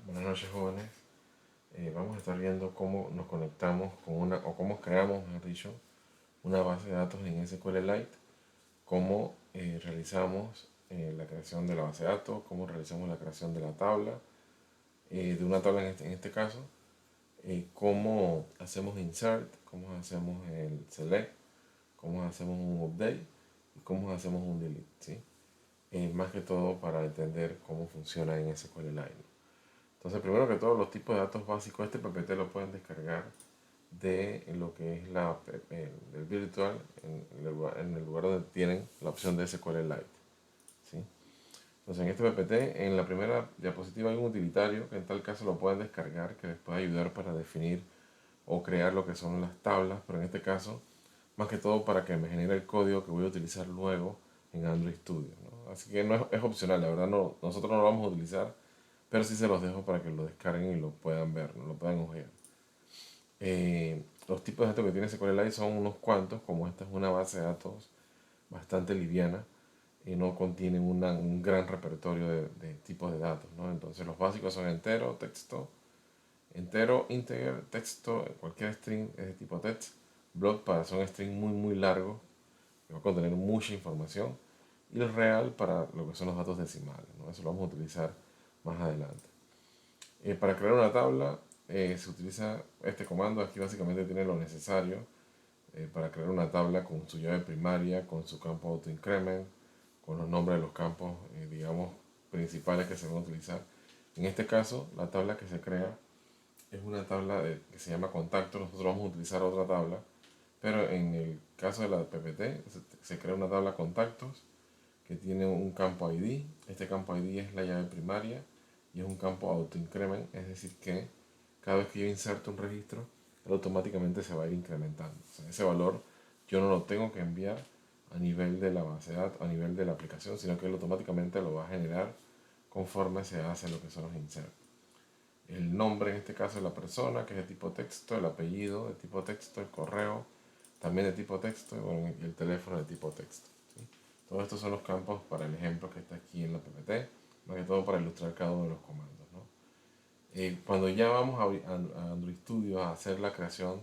Buenas noches, jóvenes. Vamos a estar viendo cómo nos conectamos con o cómo creamos, mejor dicho, una base de datos en SQLite, cómo realizamos la creación de la base de datos, cómo realizamos la creación de la tabla, de una tabla en este caso, cómo hacemos insert, cómo hacemos el select, cómo hacemos un update y cómo hacemos un delete, ¿sí? Más que todo para entender cómo funciona en SQLite. Entonces, primero que todo, los tipos de datos básicos, este PPT lo pueden descargar de lo que es el virtual, en el lugar donde tienen la opción de SQLite, ¿sí? Entonces, en este PPT, en la primera diapositiva hay un utilitario que en tal caso lo pueden descargar, que les puede ayudar para definir o crear lo que son las tablas, pero en este caso, más que todo para que me genere el código que voy a utilizar luego en Android Studio, ¿no? Así que no es opcional, la verdad no, nosotros no lo vamos a utilizar, pero sí se los dejo para que lo descarguen y lo puedan ver, ¿no? Lo puedan ojear. Los tipos de datos que tiene SQLite son unos cuantos, como esta es una base de datos bastante liviana y no contiene un gran repertorio de tipos de datos, ¿no? Entonces los básicos son entero, texto, entero, integer, texto, cualquier string es de tipo text, block para son string muy largos, que va a contener mucha información, y el real para lo que son los datos decimales, ¿no? Eso lo vamos a utilizar más adelante. Para crear una tabla se utiliza este comando. Aquí básicamente tiene lo necesario para crear una tabla con su llave primaria, con su campo autoincrement, con los nombres de los campos, digamos, principales que se van a utilizar. En este caso, la tabla que se crea es una tabla que se llama contacto. Nosotros vamos a utilizar otra tabla, pero en el caso de la PPT se crea una tabla contactos que tiene un campo ID. Este campo ID es la llave primaria y es un campo autoincrement, es decir que cada vez que yo inserto un registro, él automáticamente se va a ir incrementando. O sea, ese valor yo no lo tengo que enviar a nivel de la base de datos, a nivel de la aplicación, sino que él automáticamente lo va a generar conforme se hace lo que son los insertos. El nombre en este caso de la persona, que es de tipo texto, el apellido de tipo texto, el correo también de tipo texto, y el teléfono de tipo texto, ¿sí? Todos estos son los campos para el ejemplo que está aquí en la PPT, más que todo para ilustrar cada uno de los comandos, ¿no? Cuando ya vamos a Android Studio a hacer la creación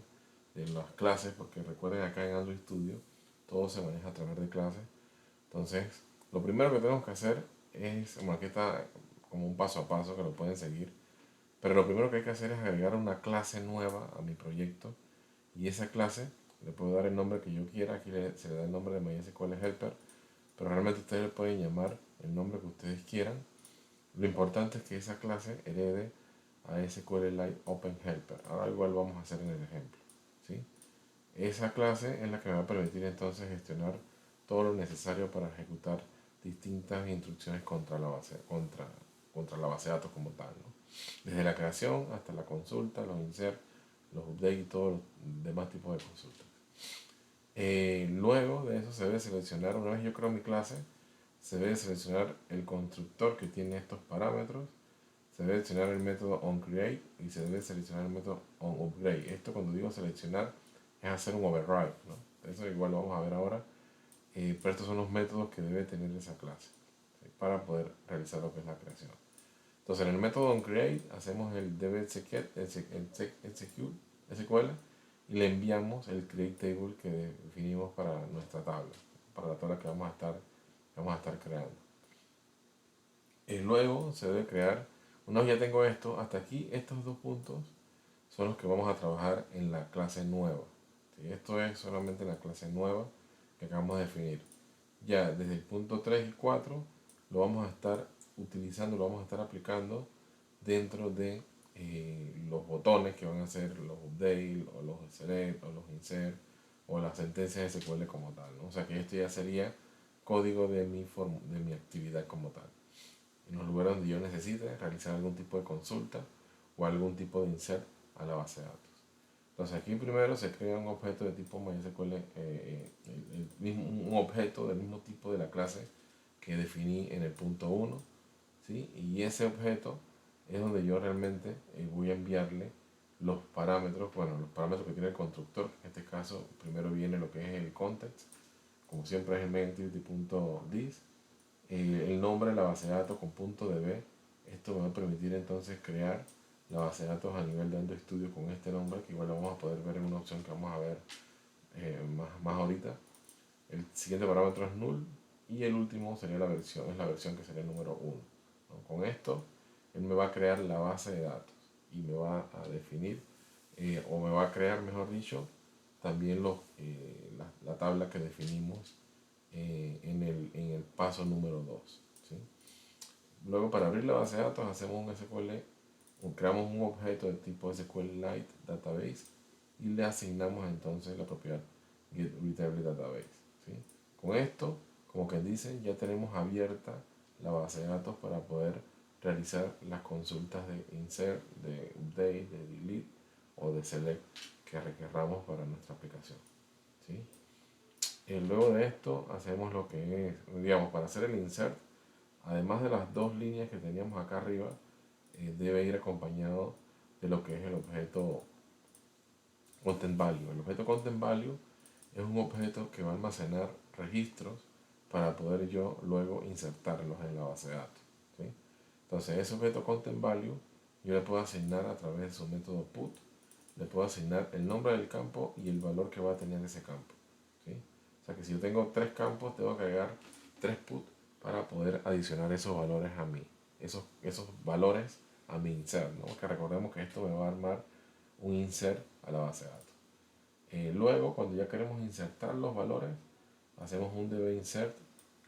de las clases, porque recuerden acá en Android Studio todo se maneja a través de clases. Entonces, lo primero que tenemos que hacer es, bueno, aquí está como un paso a paso que lo pueden seguir, pero lo primero que hay que hacer es agregar una clase nueva a mi proyecto, y esa clase le puedo dar el nombre que yo quiera. Aquí se le da el nombre de MySQL Helper, pero realmente ustedes le pueden llamar el nombre que ustedes quieran. Lo importante es que esa clase herede a SQLite Open Helper. Ahora igual vamos a hacer en el ejemplo, ¿sí? Esa clase es la que me va a permitir entonces gestionar todo lo necesario para ejecutar distintas instrucciones contra la base de datos como tal, ¿no? Desde la creación hasta la consulta, los insert, los updates y todos los demás tipos de consultas. Luego de eso se debe seleccionar, una vez yo creo mi clase, se debe seleccionar el constructor que tiene estos parámetros, se debe seleccionar el método onCreate y se debe seleccionar el método onUpgrade. Esto, cuando digo seleccionar, es hacer un override, ¿no? Eso igual lo vamos a ver ahora, pero estos son los métodos que debe tener esa clase, ¿sí? Para poder realizar lo que es la creación. Entonces, en el método onCreate hacemos el execute SQL y le enviamos el create table que definimos para nuestra tabla, para la tabla que vamos a estar creando. Y luego se debe crear, una vez ya tengo esto, hasta aquí estos dos puntos son los que vamos a trabajar en la clase nueva, ¿sí? Esto es solamente la clase nueva que acabamos de definir. Ya desde el punto 3 y 4 lo vamos a estar utilizando, lo vamos a estar aplicando dentro de los botones que van a ser los update o los select o los insert o las sentencias SQL como tal, ¿no? O sea que esto ya sería código de mi actividad como tal, en los lugares donde yo necesite realizar algún tipo de consulta o algún tipo de insert a la base de datos. Entonces aquí primero se crea un objeto de tipo MySQL, un objeto del mismo tipo de la clase que definí en el punto 1, ¿sí? Y ese objeto es donde yo realmente voy a enviarle los parámetros, bueno, los parámetros que tiene el constructor. En este caso primero viene lo que es el context, como siempre es el main activity.this, el nombre de la base de datos con punto .db, Esto me va a permitir entonces crear la base de datos a nivel de Android Studio con este nombre, que igual lo vamos a poder ver en una opción que vamos a ver más ahorita. El siguiente parámetro es null y el último sería es la versión que sería el número 1. ¿No? Con esto, él me va a crear la base de datos y me va a definir, o me va a crear, mejor dicho, también la tabla que definimos en el paso número 2. ¿Sí? Luego, para abrir la base de datos, hacemos un SQL, creamos un objeto de tipo SQLite Database y le asignamos entonces la propiedad GetReadable Database. ¿Sí? Con esto, como que dicen, ya tenemos abierta la base de datos para poder realizar las consultas de insert, de update, de delete o de select que requerramos para nuestra aplicación. ¿Sí? Luego de esto hacemos lo que es, digamos, para hacer el insert, además de las dos líneas que teníamos acá arriba, debe ir acompañado de lo que es el objeto Content Value. El objeto Content Value es un objeto que va a almacenar registros para poder yo luego insertarlos en la base de datos. ¿Sí? Entonces, ese objeto Content Value yo le puedo asignar a través de su método put, le puedo asignar el nombre del campo y el valor que va a tener ese campo. ¿Sí? O sea que si yo tengo tres campos, tengo que agregar tres put para poder adicionar esos valores a mí, esos valores a mi insert, ¿no? Que recordemos que esto me va a armar un insert a la base de datos. Luego, cuando ya queremos insertar los valores, hacemos un dbinsert,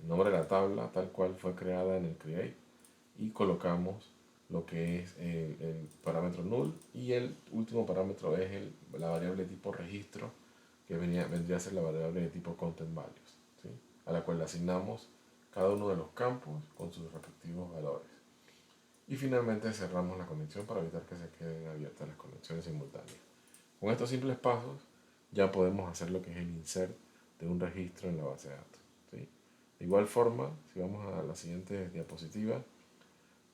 el nombre de la tabla tal cual fue creada en el create, y colocamos lo que es el parámetro null, y el último parámetro es la variable tipo registro, que vendría a ser la variable de tipo content values, ¿sí? A la cual le asignamos cada uno de los campos con sus respectivos valores. Y finalmente cerramos la conexión para evitar que se queden abiertas las conexiones simultáneas. Con estos simples pasos ya podemos hacer lo que es el insert de un registro en la base de datos. ¿Sí? De igual forma, si vamos a la siguiente diapositiva,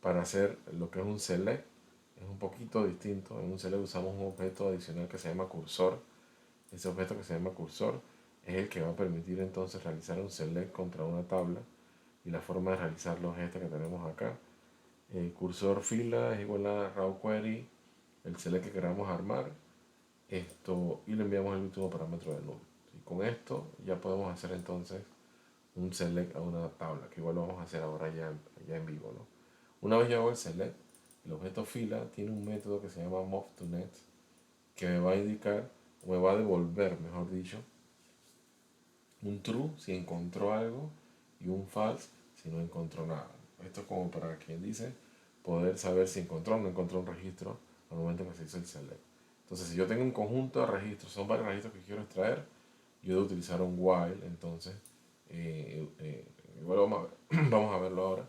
para hacer lo que es un select, es un poquito distinto. En un select usamos un objeto adicional que se llama cursor. Ese objeto que se llama cursor es el que va a permitir entonces realizar un select contra una tabla, y la forma de realizarlo es esta que tenemos acá. El cursor fila es igual a raw query, el select que queramos armar, y le enviamos el último parámetro de null. Y con esto ya podemos hacer entonces un select a una tabla, que igual lo vamos a hacer ahora ya en vivo, ¿no? Una vez yo hago el select, el objeto fila tiene un método que se llama move2next, que me va a indicar, o me va a devolver, mejor dicho, un true si encontró algo y un false si no encontró nada. Esto es como para quien dice poder saber si encontró o no encontró un registro al momento que se hizo el select. Entonces, si yo tengo un conjunto de registros, son varios registros que quiero extraer, yo debo utilizar un while. Entonces, igual vamos a verlo ahora,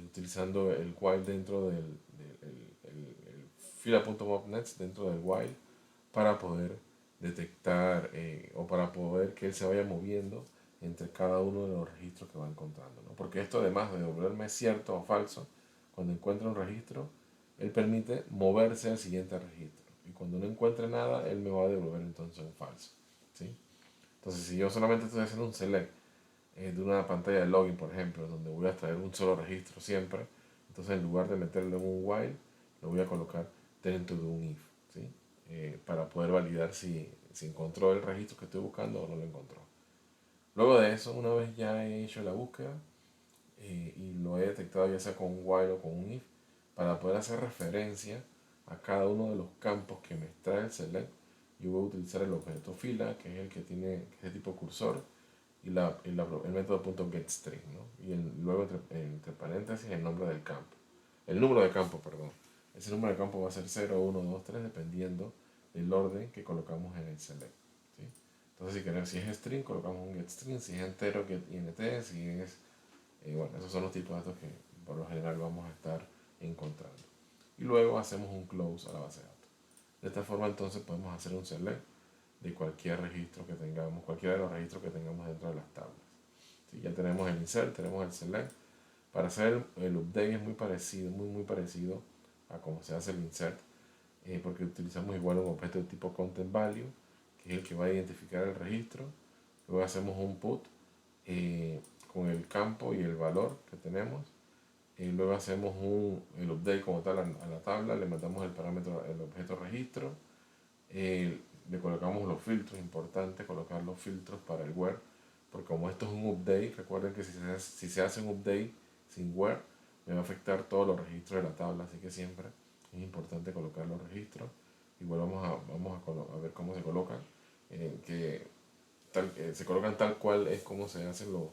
utilizando el while dentro el fila.mobnext dentro del while, para poder detectar, o para poder que él se vaya moviendo entre cada uno de los registros que va encontrando, ¿no? Porque esto, además de devolverme cierto o falso, cuando encuentra un registro, él permite moverse al siguiente registro, y cuando no encuentre nada, él me va a devolver entonces un falso. ¿Sí? Entonces, si yo solamente estoy haciendo un select de una pantalla de login, por ejemplo, donde voy a extraer un solo registro siempre, entonces en lugar de meterle un while, lo voy a colocar dentro de un if, ¿sí? Para poder validar si encontró el registro que estoy buscando o no lo encontró. Luego de eso, una vez ya he hecho la búsqueda, y lo he detectado ya sea con un while o con un if, para poder hacer referencia a cada uno de los campos que me extrae el select, yo voy a utilizar el objeto fila, que es el que tiene ese tipo cursor, y el método .getString, ¿no? Y luego entre paréntesis el nombre del campo, el número de campo, perdón. Ese número de campo va a ser 0, 1, 2, 3, dependiendo del orden que colocamos en el select. ¿Sí? Entonces, si es string, colocamos un getString; si es entero, getInt; si es, bueno, esos son los tipos de datos que por lo general vamos a estar encontrando. Y luego hacemos un close a la base de datos. De esta forma, entonces, podemos hacer un select de cualquier registro que tengamos, cualquiera de los registros que tengamos dentro de las tablas. ¿Sí? Ya tenemos el insert, tenemos el select. Para hacer el update es muy parecido, muy parecido a cómo se hace el insert, porque utilizamos igual un objeto de tipo content value, que es el que va a identificar el registro. Luego hacemos un put con el campo y el valor que tenemos, y luego hacemos el update como tal a la tabla, le mandamos el parámetro, el objeto registro, le colocamos los filtros, importante colocar los filtros para el where, porque como esto es un update, recuerden que si se hace un update sin where, me va a afectar todos los registros de la tabla, así que siempre es importante colocar los registros. Igual vamos a ver cómo se colocan, se colocan tal cual es como se hacen los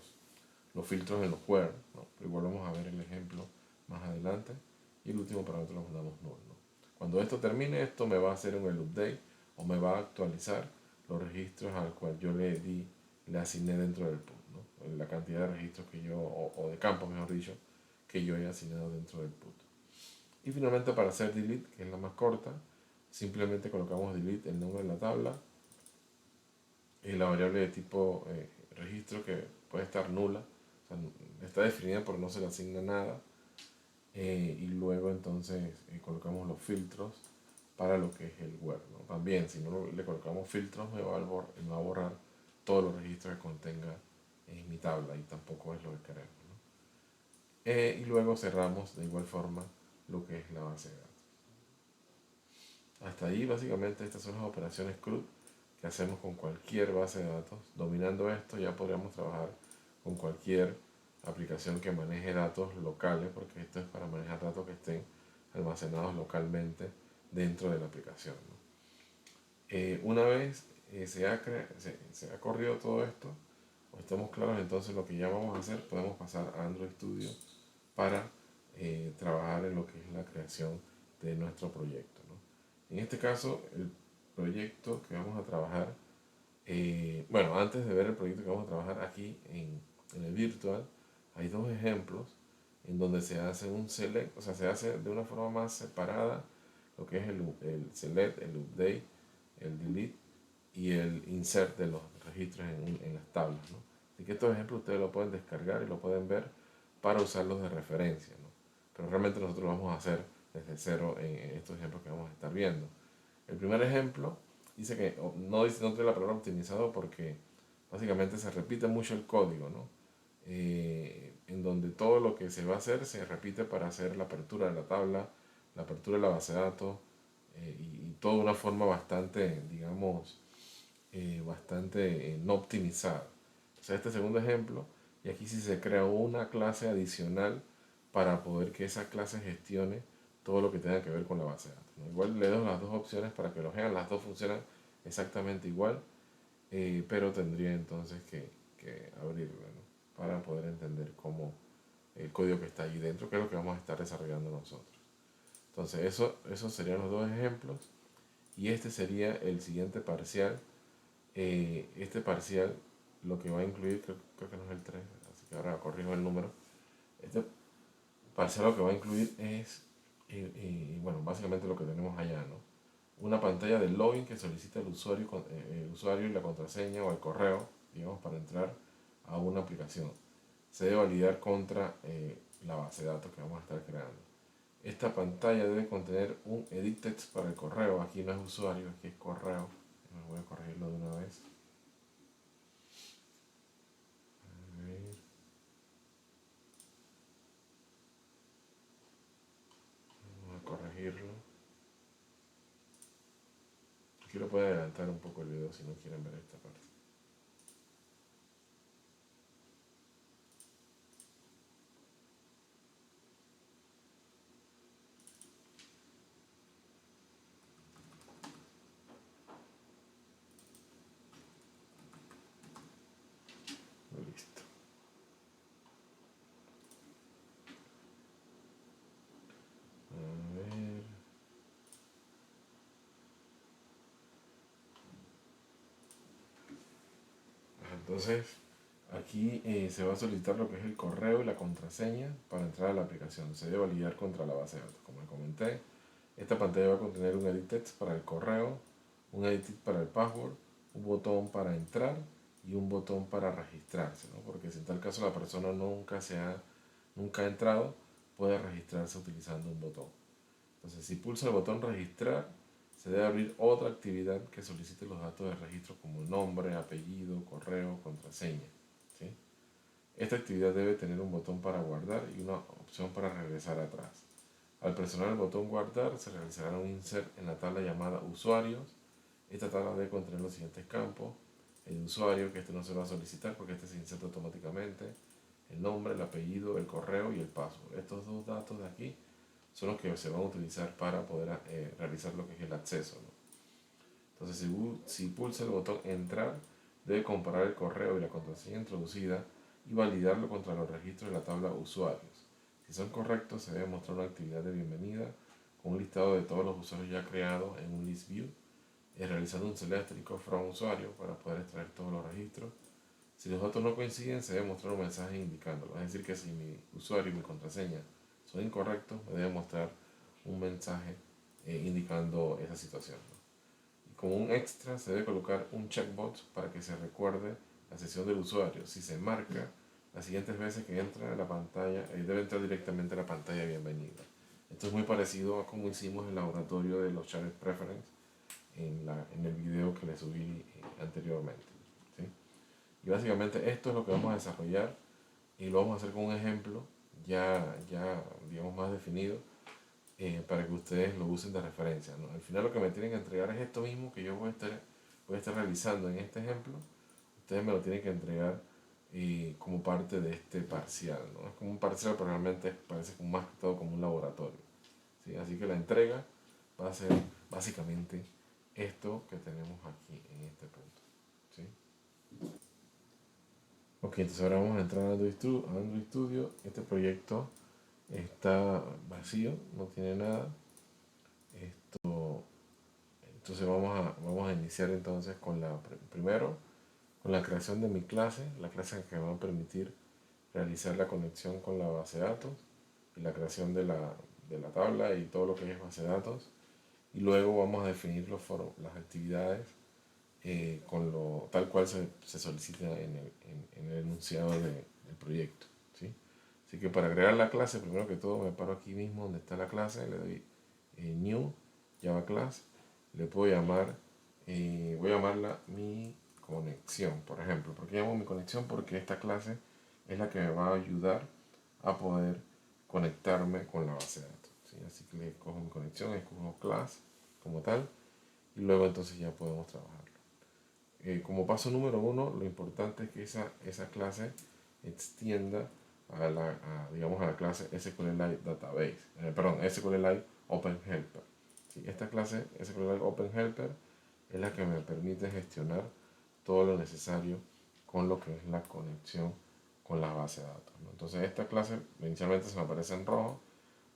filtros en los where, ¿no? Pero igual vamos a ver el ejemplo más adelante. Y el último parámetro lo mandamos null, ¿no? Cuando esto termine, esto me va a hacer el update o me va a actualizar los registros al cual yo le asigné dentro del pool, ¿no? La cantidad de registros que yo, o de campos mejor dicho, que yo he asignado dentro del pool. Y finalmente para hacer delete, que es la más corta, simplemente colocamos delete el nombre de la tabla y la variable de tipo registro, que puede estar nula, o sea, está definida pero no se le asigna nada. Y luego entonces colocamos los filtros para lo que es el where, ¿no? También si no le colocamos filtros me va a borrar todos los registros que contenga en mi tabla y tampoco es lo que queremos, ¿no? Y luego cerramos de igual forma lo que es la base de datos. Hasta ahí básicamente estas son las operaciones CRUD que hacemos con cualquier base de datos. Dominando esto ya podríamos trabajar con cualquier aplicación que maneje datos locales, porque esto es para manejar datos que estén almacenados localmente dentro de la aplicación, ¿no? Una vez se ha corrido todo esto, o estamos claros entonces lo que ya vamos a hacer, podemos pasar a Android Studio para trabajar en lo que es la creación de nuestro proyecto, ¿no? En este caso, el proyecto que vamos a trabajar, bueno, antes de ver el proyecto que vamos a trabajar aquí en el virtual, hay dos ejemplos en donde se hace un select, o sea, se hace de una forma más separada lo que es el select, el update, el delete y el insert de los registros en las tablas, ¿no? Así que estos ejemplos ustedes lo pueden descargar y lo pueden ver para usarlos de referencia, ¿no? Pero realmente nosotros lo vamos a hacer desde cero en estos ejemplos que vamos a estar viendo. El primer ejemplo dice que no tiene la palabra optimizado porque básicamente se repite mucho el código, ¿no? En donde todo lo que se va a hacer se repite para hacer la apertura de la tabla, la apertura de la base de datos, y todo de una forma bastante, digamos, bastante no optimizada. O sea, este segundo ejemplo, y aquí sí se crea una clase adicional para poder que esa clase gestione todo lo que tenga que ver con la base de datos, ¿no? Igual le doy las dos opciones para que lo vean, las dos funcionan exactamente igual, pero tendría entonces que abrirlo, ¿no? Para poder entender cómo el código que está allí dentro, que es lo que vamos a estar desarrollando nosotros. Entonces, esos serían los dos ejemplos. Y este sería el siguiente parcial. Este parcial lo que va a incluir, creo que no es el 3, así que ahora corrijo el número. Este parcial lo que va a incluir es, bueno, básicamente lo que tenemos allá, ¿no? Una pantalla de login que solicita el usuario y la contraseña o el correo, digamos, para entrar a una aplicación. Se debe validar contra la base de datos que vamos a estar creando. Esta pantalla debe contener un edit text para el correo. Aquí no es usuario, aquí es correo. Me voy a corregirlo de una vez. A ver, vamos a corregirlo. Aquí lo pueden adelantar un poco el video si no quieren ver esta parte. Listo. A ver. Entonces, aquí se va a solicitar lo que es el correo y la contraseña para entrar a la aplicación. Se debe validar contra la base de datos. Como comenté, esta pantalla va a contener un edit text para el correo, un edit text para el password, un botón para entrar y un botón para registrarse, ¿no? Porque si en tal caso la persona nunca ha entrado, puede registrarse utilizando un botón. Entonces, si pulsa el botón registrar, se debe abrir otra actividad que solicite los datos de registro como nombre, apellido, correo, contraseña, ¿sí? Esta actividad debe tener un botón para guardar y una opción para regresar atrás. Al presionar el botón guardar se realizará un insert en la tabla llamada usuarios. Esta tabla debe contener los siguientes campos: el usuario, que este no se va a solicitar porque este se inserta automáticamente, el nombre, el apellido, el correo y el password. Estos dos datos de aquí son los que se van a utilizar para poder realizar lo que es el acceso, ¿no? Entonces, si pulsa el botón entrar, debe comparar el correo y la contraseña introducida y validarlo contra los registros de la tabla usuarios. Si son correctos, se debe mostrar una actividad de bienvenida con un listado de todos los usuarios ya creados en un list view, realizando un select asterisco from usuario para poder extraer todos los registros. Si los datos no coinciden, se debe mostrar un mensaje indicándolo. Es decir, que si mi usuario y mi contraseña son incorrectos, me debe mostrar un mensaje indicando esa situación, ¿no? Y como un extra, se debe colocar un checkbox para que se recuerde la sesión del usuario. Si se marca, las siguientes veces que entra a la pantalla, debe entrar directamente a la pantalla de bienvenida. Esto es muy parecido a como hicimos el laboratorio de los shared preference en el video que les subí anteriormente, ¿sí? Y básicamente esto es lo que vamos a desarrollar y lo vamos a hacer con un ejemplo ya digamos, más definido, para que ustedes lo usen de referencia, ¿no? Al final lo que me tienen que entregar es esto mismo que yo voy a estar realizando en este ejemplo. Ustedes me lo tienen que entregar como parte de este parcial, ¿no? Es como un parcial, pero realmente parece como más que todo como un laboratorio, ¿sí? Así que la entrega va a ser básicamente esto que tenemos aquí en este punto, ¿sí? Ok, entonces ahora vamos a entrar a Android Studio. Este proyecto está vacío, no tiene nada. Esto, entonces vamos a iniciar entonces con primero con la creación de mi clase, la clase que me va a permitir realizar la conexión con la base de datos y la creación de la tabla y todo lo que es base de datos. Y luego vamos a definir las actividades tal cual se solicita en el enunciado del proyecto, ¿sí? Así que para crear la clase, primero que todo me paro aquí mismo donde está la clase, le doy New, Java Class, le puedo llamar, voy a llamarla mi conexión, por ejemplo. ¿Por qué llamo mi conexión? Porque esta clase es la que me va a ayudar a poder conectarme con la base de datos, ¿sí? Así que le cojo mi conexión, escojo class como tal y luego entonces ya podemos trabajarlo. Como paso número uno, lo importante es que esa clase extienda digamos, a la clase SQLite Database, perdón, SQLite Open Helper. Sí, esta clase SQLite Open Helper es la que me permite gestionar todo lo necesario con lo que es la conexión con la base de datos, ¿no? Entonces esta clase inicialmente se me aparece en rojo.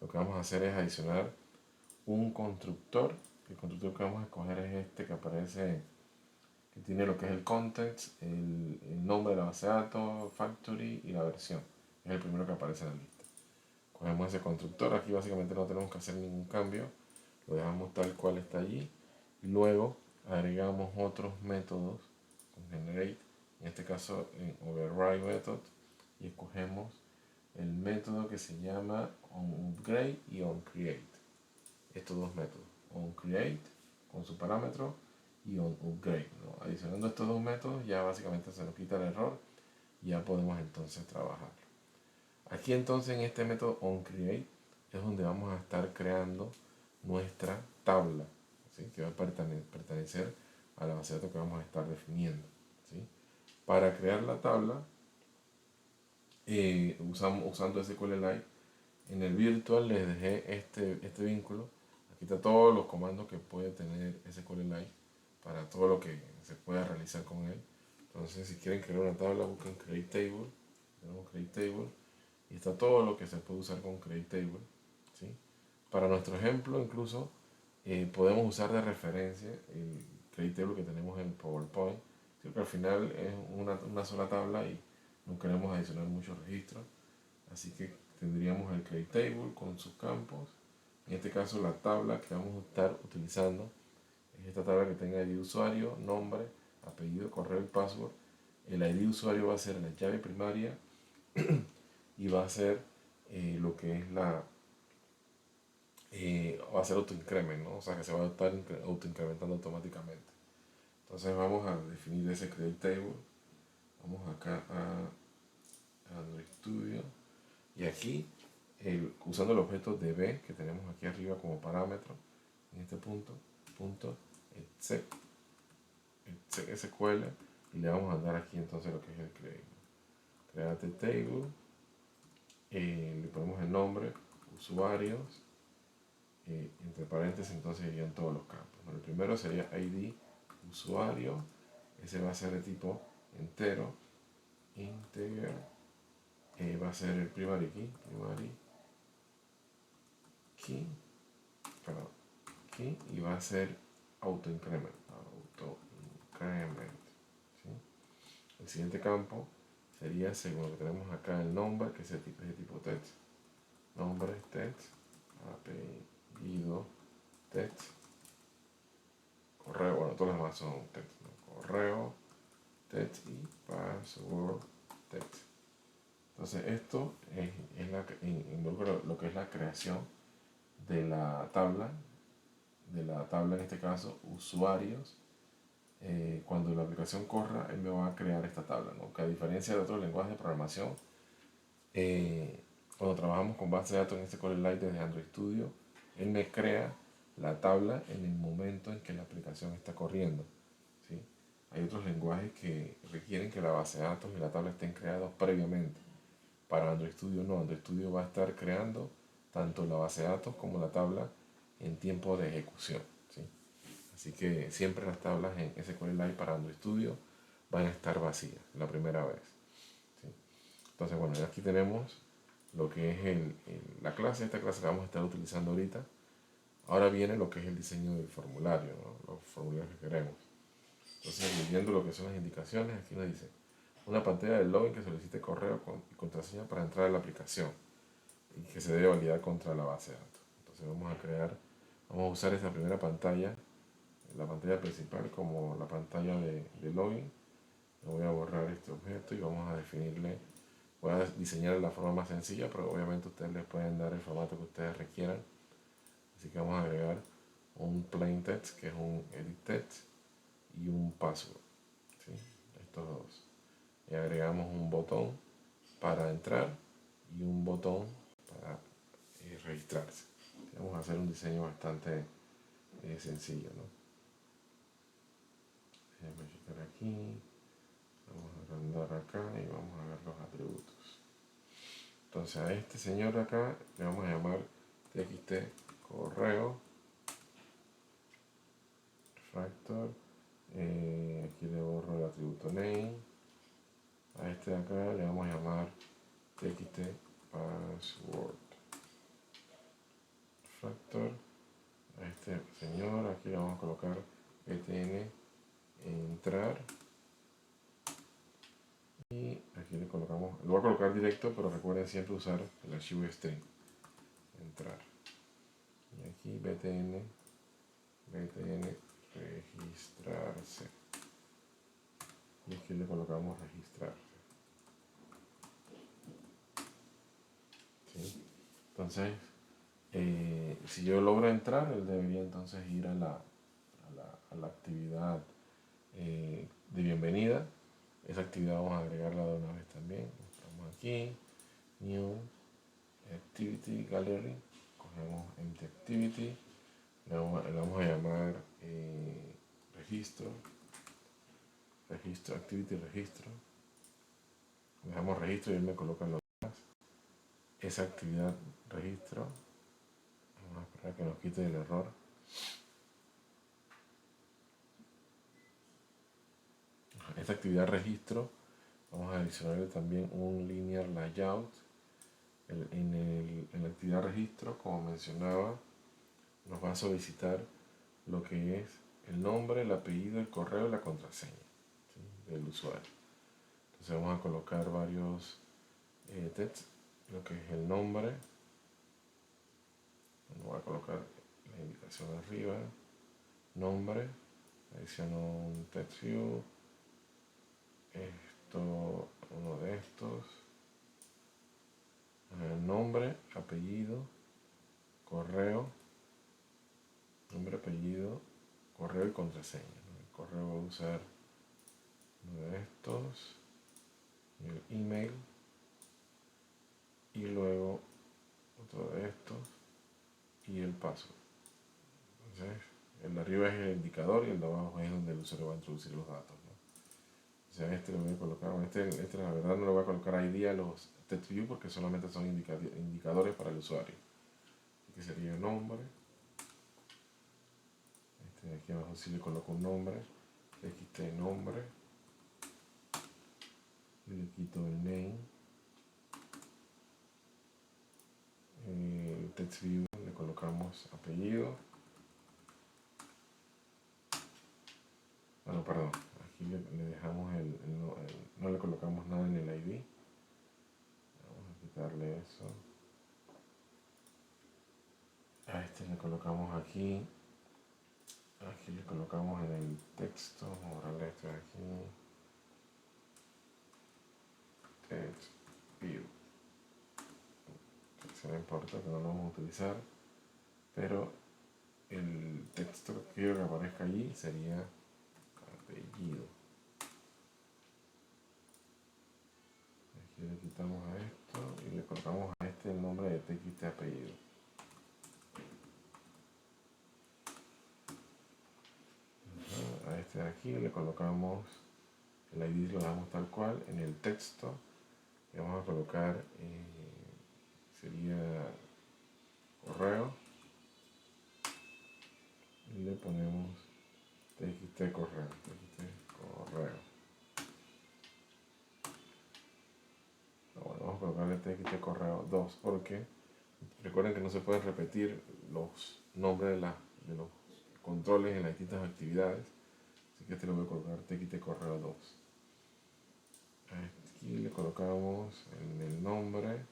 Lo que vamos a hacer es adicionar un constructor. El constructor que vamos a escoger es este que aparece, que tiene lo que es el context, el nombre de la base de datos, factory y la versión. Es el primero que aparece en la lista. Cogemos ese constructor, aquí básicamente no tenemos que hacer ningún cambio, lo dejamos tal cual está allí. Y luego agregamos otros métodos con generate, en este caso en override method, y escogemos el método que se llama onUpgrade y onCreate. Estos dos métodos, onCreate con su parámetro y onUpgrade, ¿no? Adicionando estos dos métodos ya básicamente se nos quita el error y ya podemos entonces trabajar. Aquí entonces en este método onCreate es donde vamos a estar creando nuestra tabla, ¿sí? Que va a pertenecer a la base de datos que vamos a estar definiendo, ¿sí? Para crear la tabla usando SQLite, en el virtual les dejé este vínculo. Aquí está todos los comandos que puede tener SQLite para todo lo que se pueda realizar con él. Entonces, si quieren crear una tabla, busquen Create Table. Tenemos Create Table y está todo lo que se puede usar con Create Table, ¿sí? Para nuestro ejemplo, incluso podemos usar de referencia el Create Table que tenemos en PowerPoint, ¿sí? Porque al final es una sola tabla y no queremos adicionar muchos registros. Así que tendríamos el Create Table con sus campos. En este caso, la tabla que vamos a estar utilizando es esta tabla que tenga ID de usuario, nombre, apellido, correo y password. El ID de usuario va a ser la llave primaria y va a ser lo que es va a ser autoincrement, ¿no? O sea que se va a estar autoincrementando automáticamente. Entonces vamos a definir ese Create Table. Vamos acá a Android Studio. Y aquí, usando el objeto db que tenemos aquí arriba como parámetro, en este punto exec SQL, y le vamos a dar aquí entonces lo que es el create table, le ponemos el nombre, usuarios, entre paréntesis entonces irían todos los campos. Bueno, el primero sería ID usuario, ese va a ser de tipo entero, integer, va a ser el primary key, y va a ser auto increment, ¿sí? El siguiente campo sería, según lo que tenemos acá, el nombre, que es de tipo text, nombre text, apellido text, correo, bueno, todas las demás son text, ¿no? Correo text y password text. Entonces esto involucra lo que es la creación de la tabla en este caso usuarios. Cuando la aplicación corra, él me va a crear esta tabla, ¿no? Que a diferencia de otros lenguajes de programación, cuando trabajamos con base de datos en este SQLite desde Android Studio, él me crea la tabla en el momento en que la aplicación está corriendo, ¿sí? Hay otros lenguajes que requieren que la base de datos y la tabla estén creados previamente. Para Android Studio no, Android Studio va a estar creando tanto la base de datos como la tabla en tiempo de ejecución, ¿sí? Así que siempre las tablas en SQLite para Android Studio van a estar vacías la primera vez, ¿sí? Entonces, bueno, aquí tenemos lo que es la clase. Esta clase la vamos a estar utilizando ahorita. Ahora viene lo que es el diseño del formulario, ¿no? Los formularios que queremos. Entonces, viendo lo que son las indicaciones, aquí nos dice una pantalla de login que solicite correo y contraseña para entrar a la aplicación y que se debe validar contra la base de datos. Entonces vamos a usar esta primera pantalla, la pantalla principal, como la pantalla de login. Voy a borrar este objeto y vamos a definirle, voy a diseñar de la forma más sencilla, pero obviamente ustedes les pueden dar el formato que ustedes requieran. Así que vamos a agregar un plain text, que es un edit text, y un password, ¿sí? Estos dos. Y agregamos un botón para entrar y un botón para registrarse. Vamos a hacer un diseño bastante sencillo, ¿no? Déjenme checar aquí. Vamos a agrandar acá y vamos a ver los atributos. Entonces a este señor acá le vamos a llamar txt correo factor. Aquí le borro el atributo name. A este de acá le vamos a llamar txt password factor. A este señor aquí le vamos a colocar btn entrar, y aquí le colocamos, lo voy a colocar directo, pero recuerden siempre usar el archivo string entrar, y aquí btn registrarse, y aquí le colocamos registrarse, ¿sí? Entonces si yo logro entrar, él debería entonces ir a la actividad de bienvenida. Esa actividad vamos a agregarla de una vez también. Estamos aquí, New Activity Gallery, cogemos Empty Activity, le vamos a llamar registro, Activity registro, le damos registro y él me coloca los demás. Esa actividad registro, vamos a esperar que nos quite el error. Esta actividad registro, vamos a adicionarle también un linear layout. En la actividad registro, como mencionaba, nos va a solicitar lo que es el nombre, el apellido, el correo y la contraseña, ¿sí?, del usuario. Entonces vamos a colocar varios textos, lo que es el nombre. Voy a colocar la indicación arriba, nombre, adiciono un text view, uno de estos, nombre, apellido, correo, nombre, apellido, correo y contraseña, ¿no? El correo voy a usar uno de estos, y el email, y luego otro de estos y el password. Entonces, el de arriba es el indicador y el de abajo es donde el usuario va a introducir los datos, ¿no? O sea, este le voy a colocar, este la verdad no le voy a colocar ID a los TextView porque solamente son indicadores para el usuario. Así que sería el nombre. Este de aquí abajo sí le coloco un nombre, txt nombre, y le quito el name. El TextView le colocamos apellido. Bueno, perdón, aquí le dejamos no le colocamos nada en el ID. Vamos a quitarle eso. A este le colocamos aquí. Aquí le colocamos en el texto. Vamos a borrarle esto de aquí. Text view. Se no importa que no lo vamos a utilizar. Pero el texto que quiero que aparezca allí sería apellido. Aquí le quitamos a esto y le colocamos a este el nombre de txt apellido. A este de aquí le colocamos el ID, lo dejamos tal cual. En el texto le vamos a colocar sería correo y le ponemos txt correo, bueno, vamos a colocarle txt correo 2 porque recuerden que no se pueden repetir los nombres de los controles en las distintas actividades, así que este lo voy a colocar txt correo 2. Aquí le colocamos en el nombre,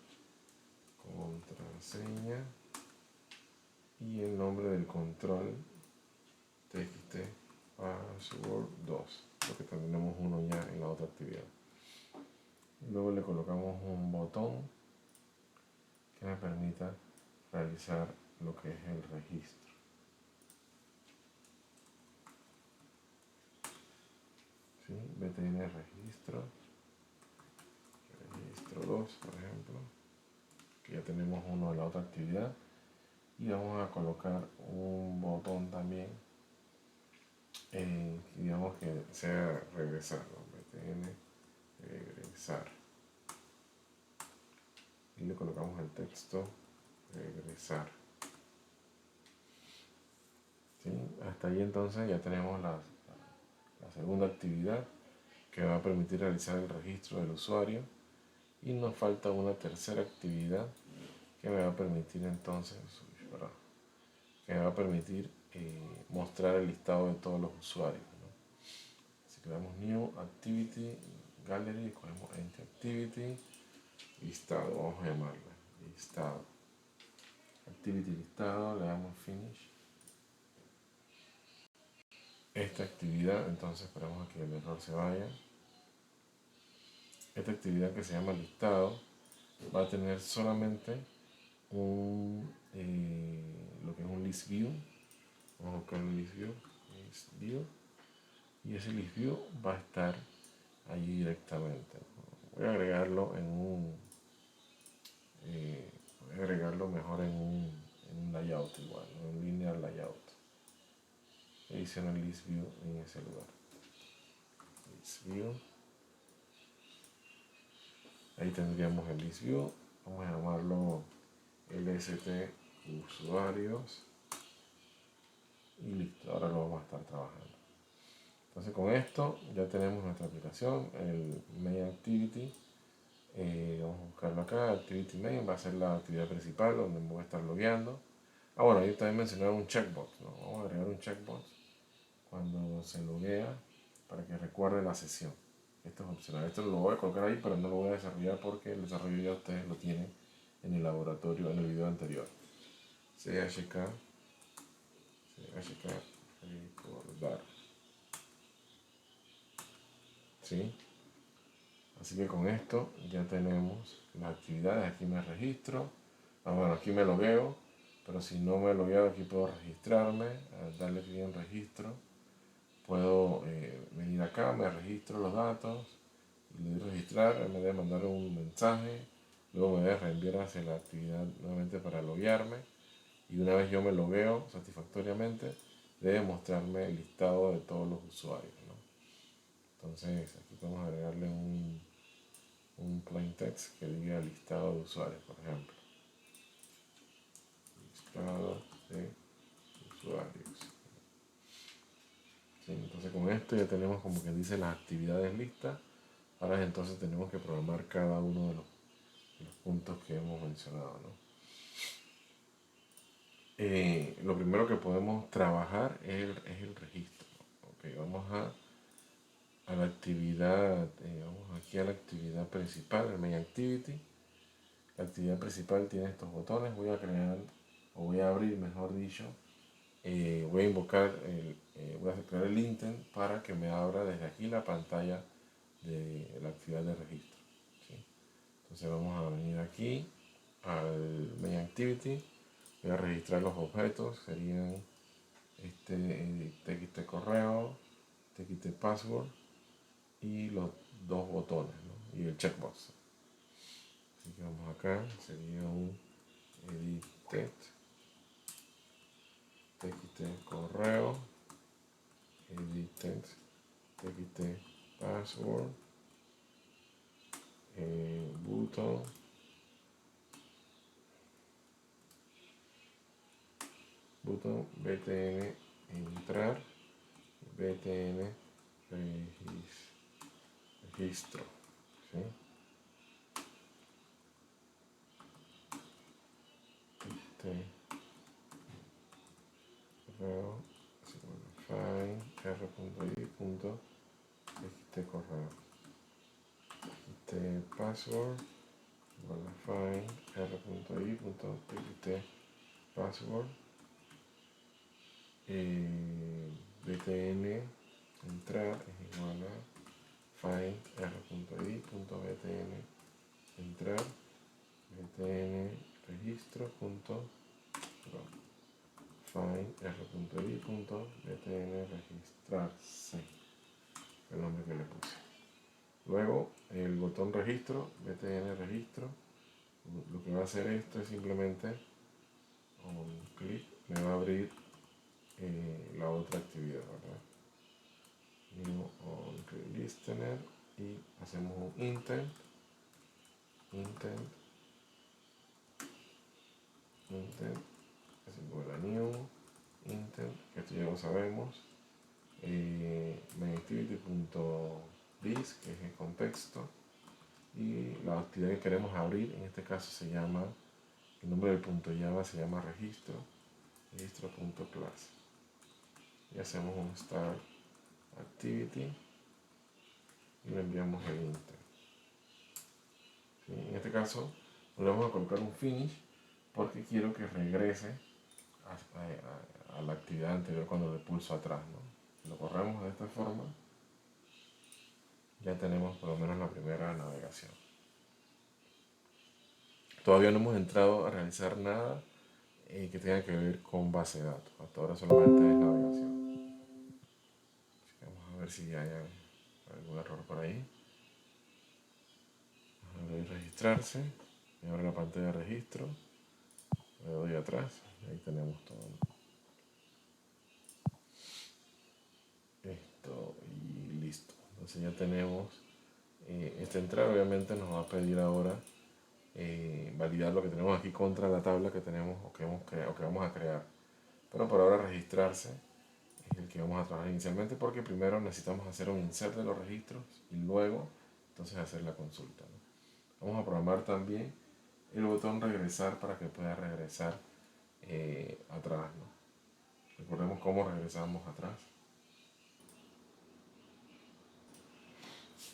contraseña y el nombre del control txt password 2, porque tenemos uno ya en la otra actividad. Luego le colocamos un botón que me permita realizar lo que es el registro. ¿Sí? BTN registro 2, por ejemplo, que ya tenemos uno en la otra actividad, y vamos a colocar un botón también digamos que sea regresar, ¿no? BTN regresar, y le colocamos el texto regresar. ¿Sí? Hasta ahí entonces ya tenemos la segunda actividad que va a permitir realizar el registro del usuario, y nos falta una tercera actividad que me va a permitir entonces mostrar el listado de todos los usuarios, ¿no? Así que le damos New Activity Gallery, cogemos Empty Activity, listado, vamos a llamarla listado, Activity listado, le damos Finish. Esta actividad, entonces esperamos a que el error se vaya. Esta actividad que se llama listado va a tener solamente lo que es un list view. Vamos a buscar el list view, y ese list view va a estar allí directamente. Voy a agregarlo mejor en un layout igual, en un linear layout. Edición el list view en ese lugar. List view. Ahí tendríamos el list view. Vamos a llamarlo lst usuarios y listo. Ahora lo vamos a estar trabajando. Entonces con esto ya tenemos nuestra aplicación, el main activity. Vamos a buscarlo acá, activity main va a ser la actividad principal donde me voy a estar logueando. Bueno, yo también mencioné un checkbox, ¿no? Vamos a agregar un checkbox cuando se loguea para que recuerde la sesión. Esto es opcional, esto lo voy a colocar ahí, pero no lo voy a desarrollar porque el desarrollo ya ustedes lo tienen en el laboratorio, en el video anterior. chk recordar. ¿Sí? Así que con esto ya tenemos las actividades. Aquí me registro. Bueno, aquí me logueo, pero si no me he logueado, aquí puedo registrarme, darle clic en registro. Puedo venir acá, me registro los datos y le doy registrar. Me debe mandar un mensaje Luego me debe reenviar hacia la actividad nuevamente para loguearme. Y una vez yo me logueo satisfactoriamente, debe mostrarme el listado de todos los usuarios, ¿no? Entonces aquí podemos agregarle un plain text que diga listado de usuarios, por ejemplo. Listado de usuarios. ¿Sí? Entonces con esto ya tenemos como que dice las actividades listas. Ahora entonces tenemos que programar cada uno de los puntos que hemos mencionado, ¿no? Lo primero que podemos trabajar es el registro. Okay, vamos a la actividad, vamos aquí a la actividad principal, el main activity. La actividad principal tiene estos botones. Voy a crear, o voy a abrir, mejor dicho, voy a invocar, voy a crear el intent para que me abra desde aquí la pantalla de la actividad de registro. ¿Sí? Entonces vamos a venir aquí al main activity. Voy a registrar los objetos, serían txt correo, txt password y los dos botones, ¿no? Y el checkbox. Así que vamos acá, sería un edit text, txt correo, edit text, txt password, button, btn entrar, btn registro. ¿Sí? Correo, find r.i.txt correo, password, find r.i.txt password, btn entrar es igual a find r.i.btn entrar, btn registro find r.i.btn registrarse, el nombre que le puse. Luego el botón registro, btn registro, lo que va a hacer esto es simplemente un clic, me va a abrir la otra actividad, ¿verdad? New on listener y hacemos un intent, es igual a new, intent, que esto ya lo sabemos, mainActivity.this, que es el contexto, y la actividad que queremos abrir, en este caso se llama, el nombre del punto Java se llama registro.class. Y hacemos un start activity y le enviamos el intent. ¿Sí? En este caso, le vamos a colocar un finish porque quiero que regrese a la actividad anterior cuando le pulso atrás, ¿no? Si lo corremos de esta forma, ya tenemos por lo menos la primera navegación. Todavía no hemos entrado a realizar nada que tenga que ver con base de datos. Hasta ahora solamente es navegación. Vamos a ver si hay algún error por ahí. Le doy registrarse, me abre la pantalla de registro, le doy atrás, y ahí tenemos todo, ¿no? Esto y listo. Entonces ya tenemos esta entrada. Obviamente nos va a pedir ahora validar lo que tenemos aquí contra la tabla que tenemos o que vamos a crear. Pero por ahora registrarse es el que vamos a trabajar inicialmente porque primero necesitamos hacer un insert de los registros y luego entonces hacer la consulta, ¿no? Vamos a programar también el botón regresar para que pueda regresar atrás, ¿no? Recordemos cómo regresamos atrás.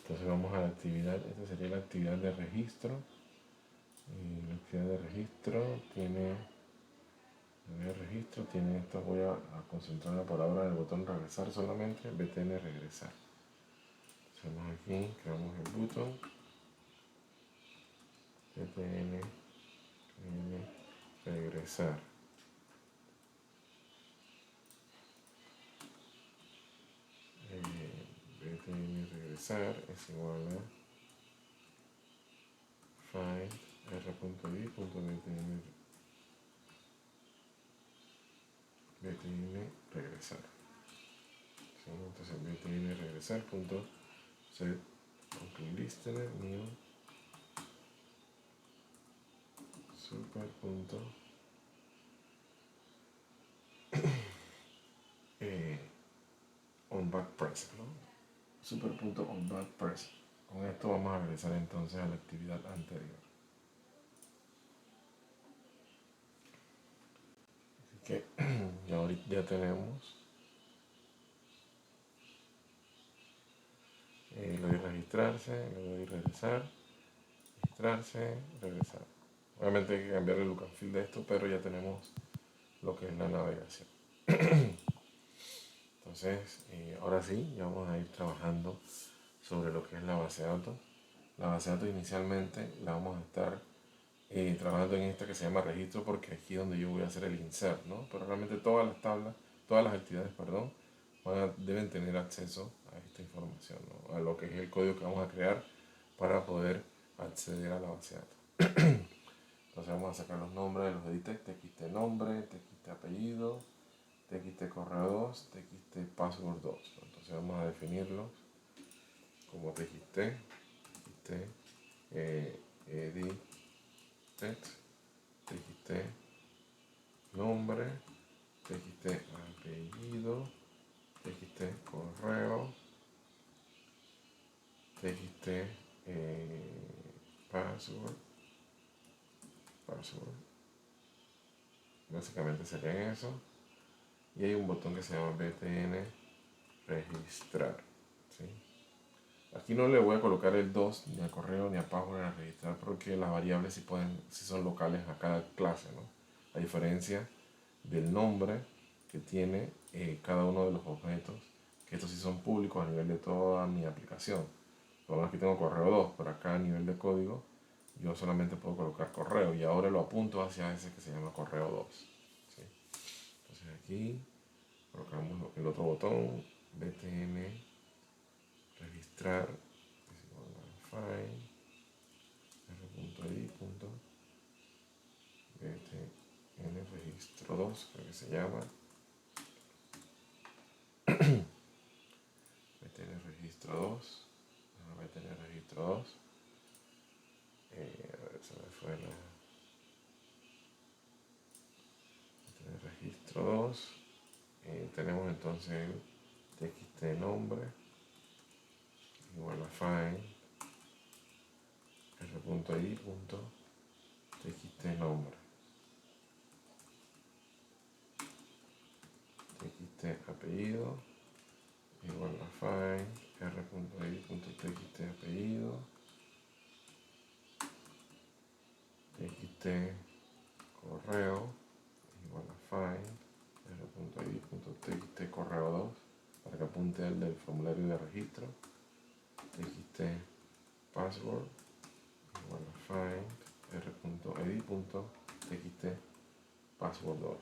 Entonces vamos a la actividad, esta sería la actividad de registro. La actividad de registro tiene esto, voy a concentrar por ahora en el botón regresar solamente, btn regresar. Hacemos aquí, creamos el botón, btn regresar. Btn regresar es igual a find r.id.btn regresar. ¿Sí? Entonces btn regresar punto set listener new super punto on back press, ¿no? Super punto on back press. Con esto vamos a regresar entonces a la actividad anterior. Así que ya ahorita ya tenemos. Le doy registrarse, le doy regresar, registrarse, regresar. Obviamente hay que cambiar el look and feel de esto, pero ya tenemos lo que es la navegación. Entonces, ahora sí, ya vamos a ir trabajando sobre lo que es la base de datos. La base de datos inicialmente la vamos a estar trabajando en esta que se llama registro, porque aquí es donde yo voy a hacer el insert, ¿no? Pero realmente todas las tablas, todas las actividades, perdón, deben tener acceso a esta información, ¿no? A lo que es el código que vamos a crear para poder acceder a la base de datos. Entonces vamos a sacar los nombres de los editores, txt nombre, txt apellido, txt correo 2, txt password 2. Entonces vamos a definirlos como txt, txt edit text, txt nombre, txt apellido, txt correo, txt password. Básicamente sería eso. Y hay un botón que se llama btn registrar, ¿sí? Aquí no le voy a colocar el 2 ni a correo ni a password a registrar, porque las variables sí son locales a cada clase, ¿no? A diferencia del nombre que tiene cada uno de los objetos, que estos sí son públicos a nivel de toda mi aplicación. Por aquí tengo correo 2, pero acá a nivel de código yo solamente puedo colocar correo, y ahora lo apunto hacia ese que se llama correo 2, ¿sí? Entonces aquí colocamos el otro botón, btn registrar, file, r.id.btn registro 2, creo que se llama. btn registro 2, btn registro 2. A ver, se me fue la btn registro 2. Tenemos entonces el txt nombre igual a file r.id.txt nombre, txt apellido igual a file r.id.txt apellido, txt correo igual a file r.id.txt correo 2, para que apunte al del formulario de registro, txt password igual a find r.id.txt password 2.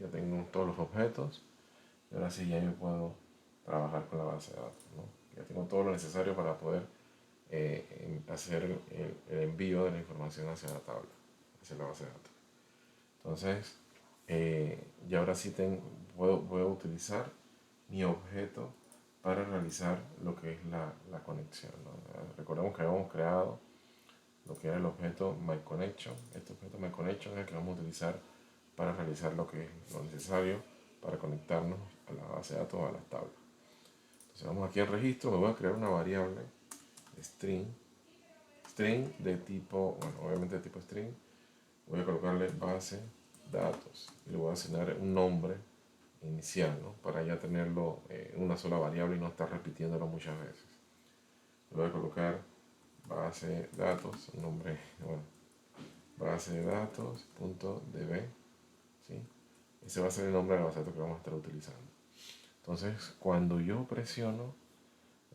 Ya tengo todos los objetos y ahora sí ya yo puedo trabajar con la base de datos, ¿no? Ya tengo todo lo necesario para poder hacer el envío de la información hacia la tabla, hacia la base de datos. Entonces, y ahora sí voy a utilizar mi objeto para realizar lo que es la conexión, ¿no? Recordemos que habíamos creado lo que era el objeto MyConnection. Este objeto MyConnection es el que vamos a utilizar para realizar lo que es lo necesario para conectarnos a la base de datos o a las tablas. Entonces vamos aquí al registro, me voy a crear una variable string de tipo, bueno, obviamente de tipo string. Voy a colocarle base datos y le voy a asignar un nombre inicial, ¿no? Para ya tenerlo una sola variable y no estar repitiéndolo muchas veces. Le voy a colocar base datos, un nombre, bueno, base de datos punto db, ¿sí? Ese va a ser el nombre de la base de datos que vamos a estar utilizando. Entonces, cuando yo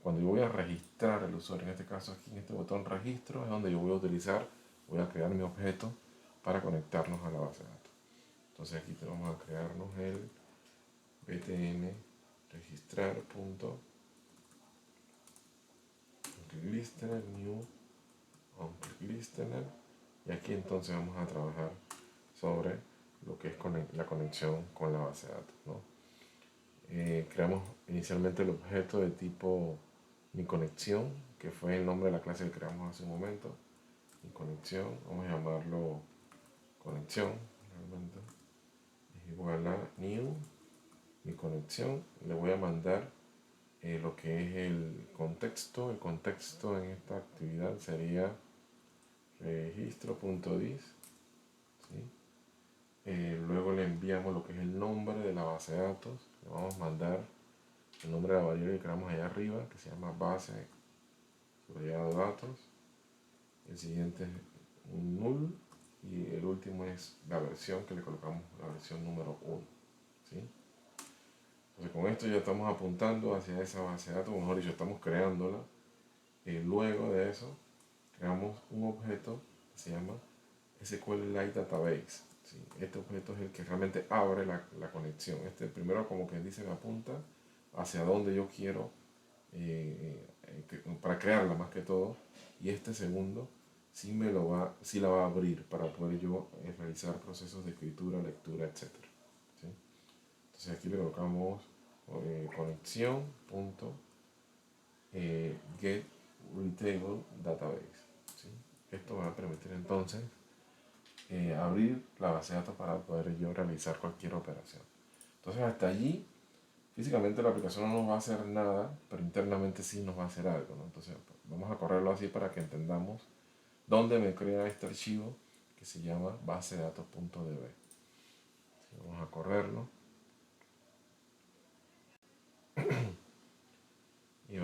voy a registrar el usuario, en este caso aquí en este botón registro, es donde yo voy a crear mi objeto para conectarnos a la base de datos. Entonces aquí vamos a crearnos el btn registrar punto listener new on listener Y aquí entonces vamos a trabajar sobre lo que es la conexión con la base de datos, ¿no? Creamos inicialmente el objeto de tipo mi conexión, que fue el nombre de la clase que creamos hace un momento. Mi conexión, vamos a llamarlo conexión, realmente es igual a new, mi conexión. Le voy a mandar lo que es el contexto. El contexto en esta actividad sería registro.dis, ¿sí? Luego le enviamos lo que es el nombre de la base de datos. Le vamos a mandar el nombre de la variable que creamos allá arriba, que se llama base subrayado datos. El siguiente es un null y el último es la versión que le colocamos, la versión número 1, ¿sí? Entonces con esto ya estamos apuntando hacia esa base de datos, mejor dicho, estamos creándola. Luego de eso creamos un objeto que se llama SQLite Database, ¿sí? Este objeto es el que realmente abre la conexión. Este primero, como que dice, me apunta hacia donde yo quiero para crearla más que todo, y este segundo sí la va a abrir para poder yo realizar procesos de escritura, lectura, etcétera, ¿sí? Entonces aquí le colocamos conexión punto get readable database, ¿sí? Esto va a permitir entonces abrir la base de datos para poder yo realizar cualquier operación. Entonces hasta allí físicamente la aplicación no nos va a hacer nada, pero internamente sí nos va a hacer algo, ¿no? Entonces vamos a correrlo así para que entendamos dónde me crea este archivo que se llama basedatos.db. ¿Sí? Vamos a correrlo y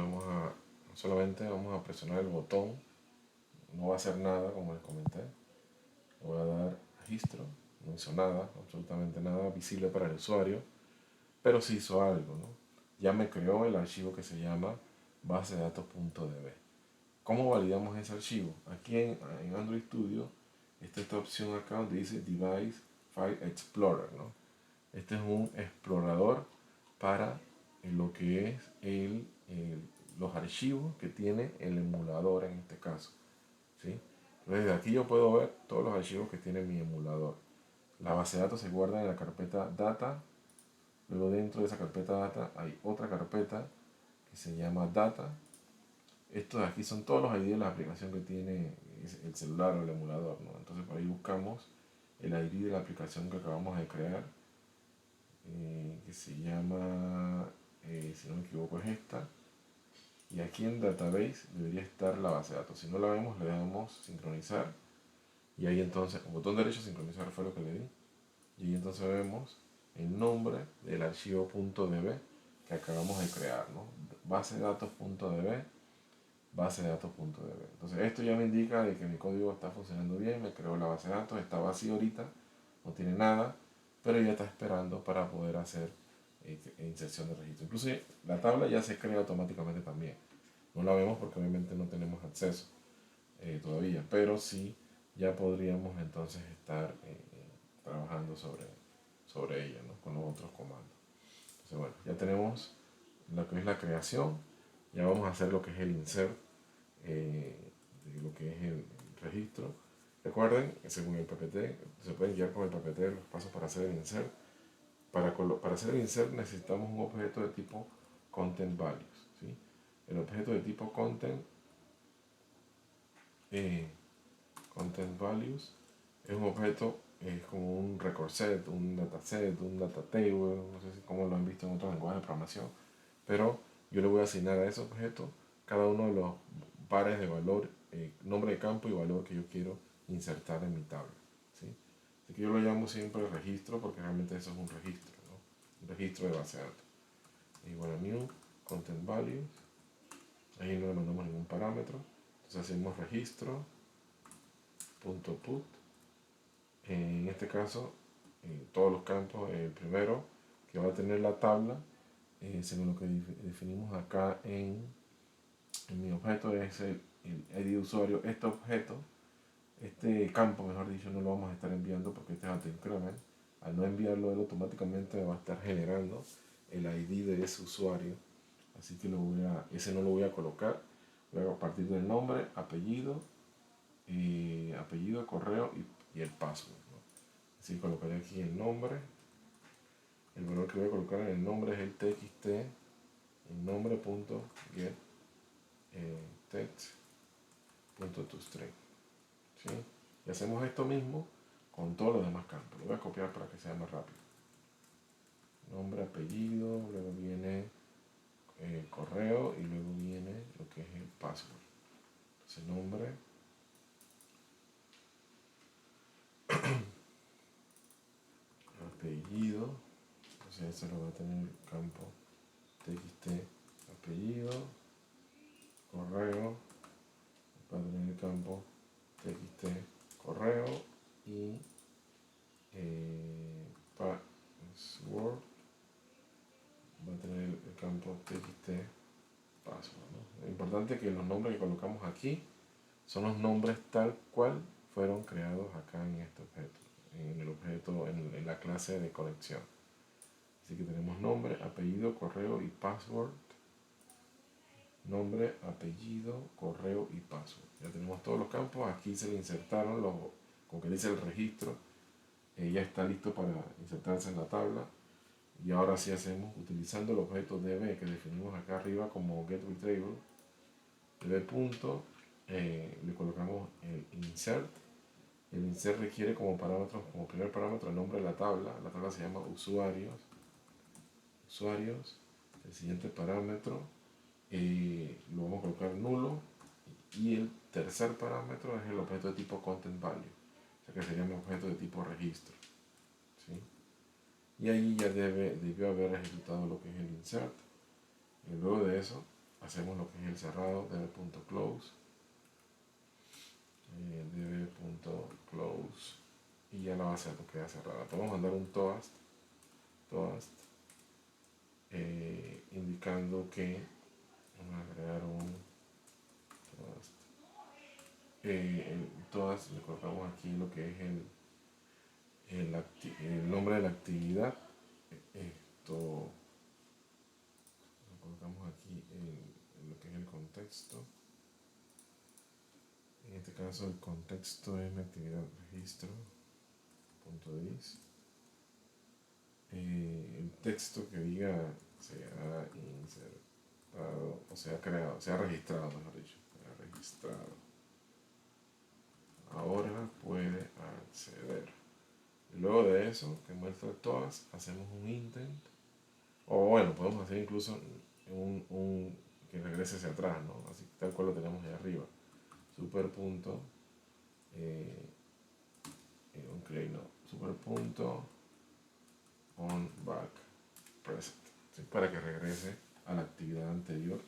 solamente vamos a presionar el botón. No va a hacer nada, como les comenté. Le voy a dar registro, no hizo nada, absolutamente nada visible para el usuario, pero sí hizo algo, ¿no? Ya me creó el archivo que se llama basedatos.db. ¿Cómo validamos ese archivo? Aquí en Android Studio está esta opción acá donde dice Device File Explorer, ¿no? Este es un explorador para lo que es los archivos que tiene el emulador en este caso, ¿sí? Entonces de aquí yo puedo ver todos los archivos que tiene mi emulador. La base de datos se guarda en la carpeta Data. Luego dentro de esa carpeta Data hay otra carpeta que se llama Data. Estos de aquí son todos los ID de la aplicación que tiene el celular o el emulador, ¿no? Entonces por ahí buscamos el ID de la aplicación que acabamos de crear, que se llama, si no me equivoco, es esta. Y aquí en Database debería estar la base de datos. Si no la vemos, le damos sincronizar. Y ahí entonces, con botón derecho, sincronizar fue lo que le di. Y ahí entonces vemos el nombre del archivo .db que acabamos de crear, ¿no? Base de datos.db, base de datos.db. Entonces esto ya me indica de que mi código está funcionando bien, me creó la base de datos, está vacío ahorita, no tiene nada, pero ya está esperando para poder hacer inserción de registro. Incluso la tabla ya se crea automáticamente también. No la vemos porque obviamente no tenemos acceso todavía, pero sí ya podríamos entonces estar trabajando sobre ella, ¿no? Con los otros comandos. Entonces bueno, ya tenemos lo que es la creación, ya vamos a hacer lo que es el insert, de lo que es el registro. Recuerden, según el PPT, se pueden guiar con el PPT los pasos para hacer el insert. Para hacer el insert necesitamos un objeto de tipo content values, ¿sí? El objeto de tipo eh, content values es un objeto, es como un record set, un dataset, un data table, no sé si cómo lo han visto en otros lenguajes de programación, pero yo le voy a asignar a ese objeto cada uno de los pares de valor, nombre de campo y valor que yo quiero insertar en mi tabla, ¿sí? Así que yo lo llamo siempre registro porque realmente eso es un registro, ¿no? Un registro de base de datos. Igual a new content values, ahí no le mandamos ningún parámetro, entonces hacemos registro punto put. En este caso, todos los campos, el primero que va a tener la tabla, según lo que definimos acá en mi objeto, es el ID de usuario. Este objeto, este campo, mejor dicho, no lo vamos a estar enviando porque este es auto-increment. Al no enviarlo, él automáticamente me va a estar generando el ID de ese usuario. Así que ese no lo voy a colocar. Voy a partir del nombre, apellido, apellido, correo y el password, ¿no? Así que colocaré aquí el nombre. El valor que voy a colocar en el nombre es el txt, el nombre.get text.toString, ¿sí? Y hacemos esto mismo con todos los demás campos. Lo voy a copiar para que sea más rápido. Nombre, apellido, luego viene correo y luego viene lo que es el password. Entonces nombre, apellido, entonces eso lo va a tener el campo txt apellido, correo, va a tener el campo txt correo y password va a tener el campo txt password, ¿no? Lo importante es que los nombres que colocamos aquí son los nombres tal cual fueron creados acá en este objeto, en el objeto, en la clase de conexión. Así que tenemos nombre, apellido, correo y password. Nombre, apellido, correo y password. Ya tenemos todos los campos. Aquí se le insertaron los, como que dice el registro. Ya está listo para insertarse en la tabla. Y ahora sí hacemos, utilizando el objeto db que definimos acá arriba como getRetrieval, db punto, le colocamos el insert. El insert requiere como parámetro, como primer parámetro el nombre de la tabla. La tabla se llama usuarios. El siguiente parámetro lo vamos a colocar nulo. Y el tercer parámetro es el objeto de tipo content value, o sea que sería mi objeto de tipo registro, ¿sí? Y ahí ya debió haber ejecutado lo que es el insert. Y luego de eso hacemos lo que es el cerrado, db.close, db.close, y ya la base de datos queda cerrada. Podemos mandar un toast, indicando que vamos a agregar un toast. Todas le colocamos aquí lo que es el nombre de la actividad. Esto lo colocamos aquí en lo que es el contexto. En este caso el contexto es mi actividad registro.dis. El texto que diga se ha insertado o se ha creado, se ha registrado, mejor dicho, se ha registrado. Ahora puede acceder. Y luego de eso, que muestra todas, hacemos un intent. O bueno, podemos hacer incluso que regrese hacia atrás, ¿no? Así tal cual lo tenemos ahí arriba. Super punto. Super punto on back present. ¿Sí? Para que regrese a la actividad anterior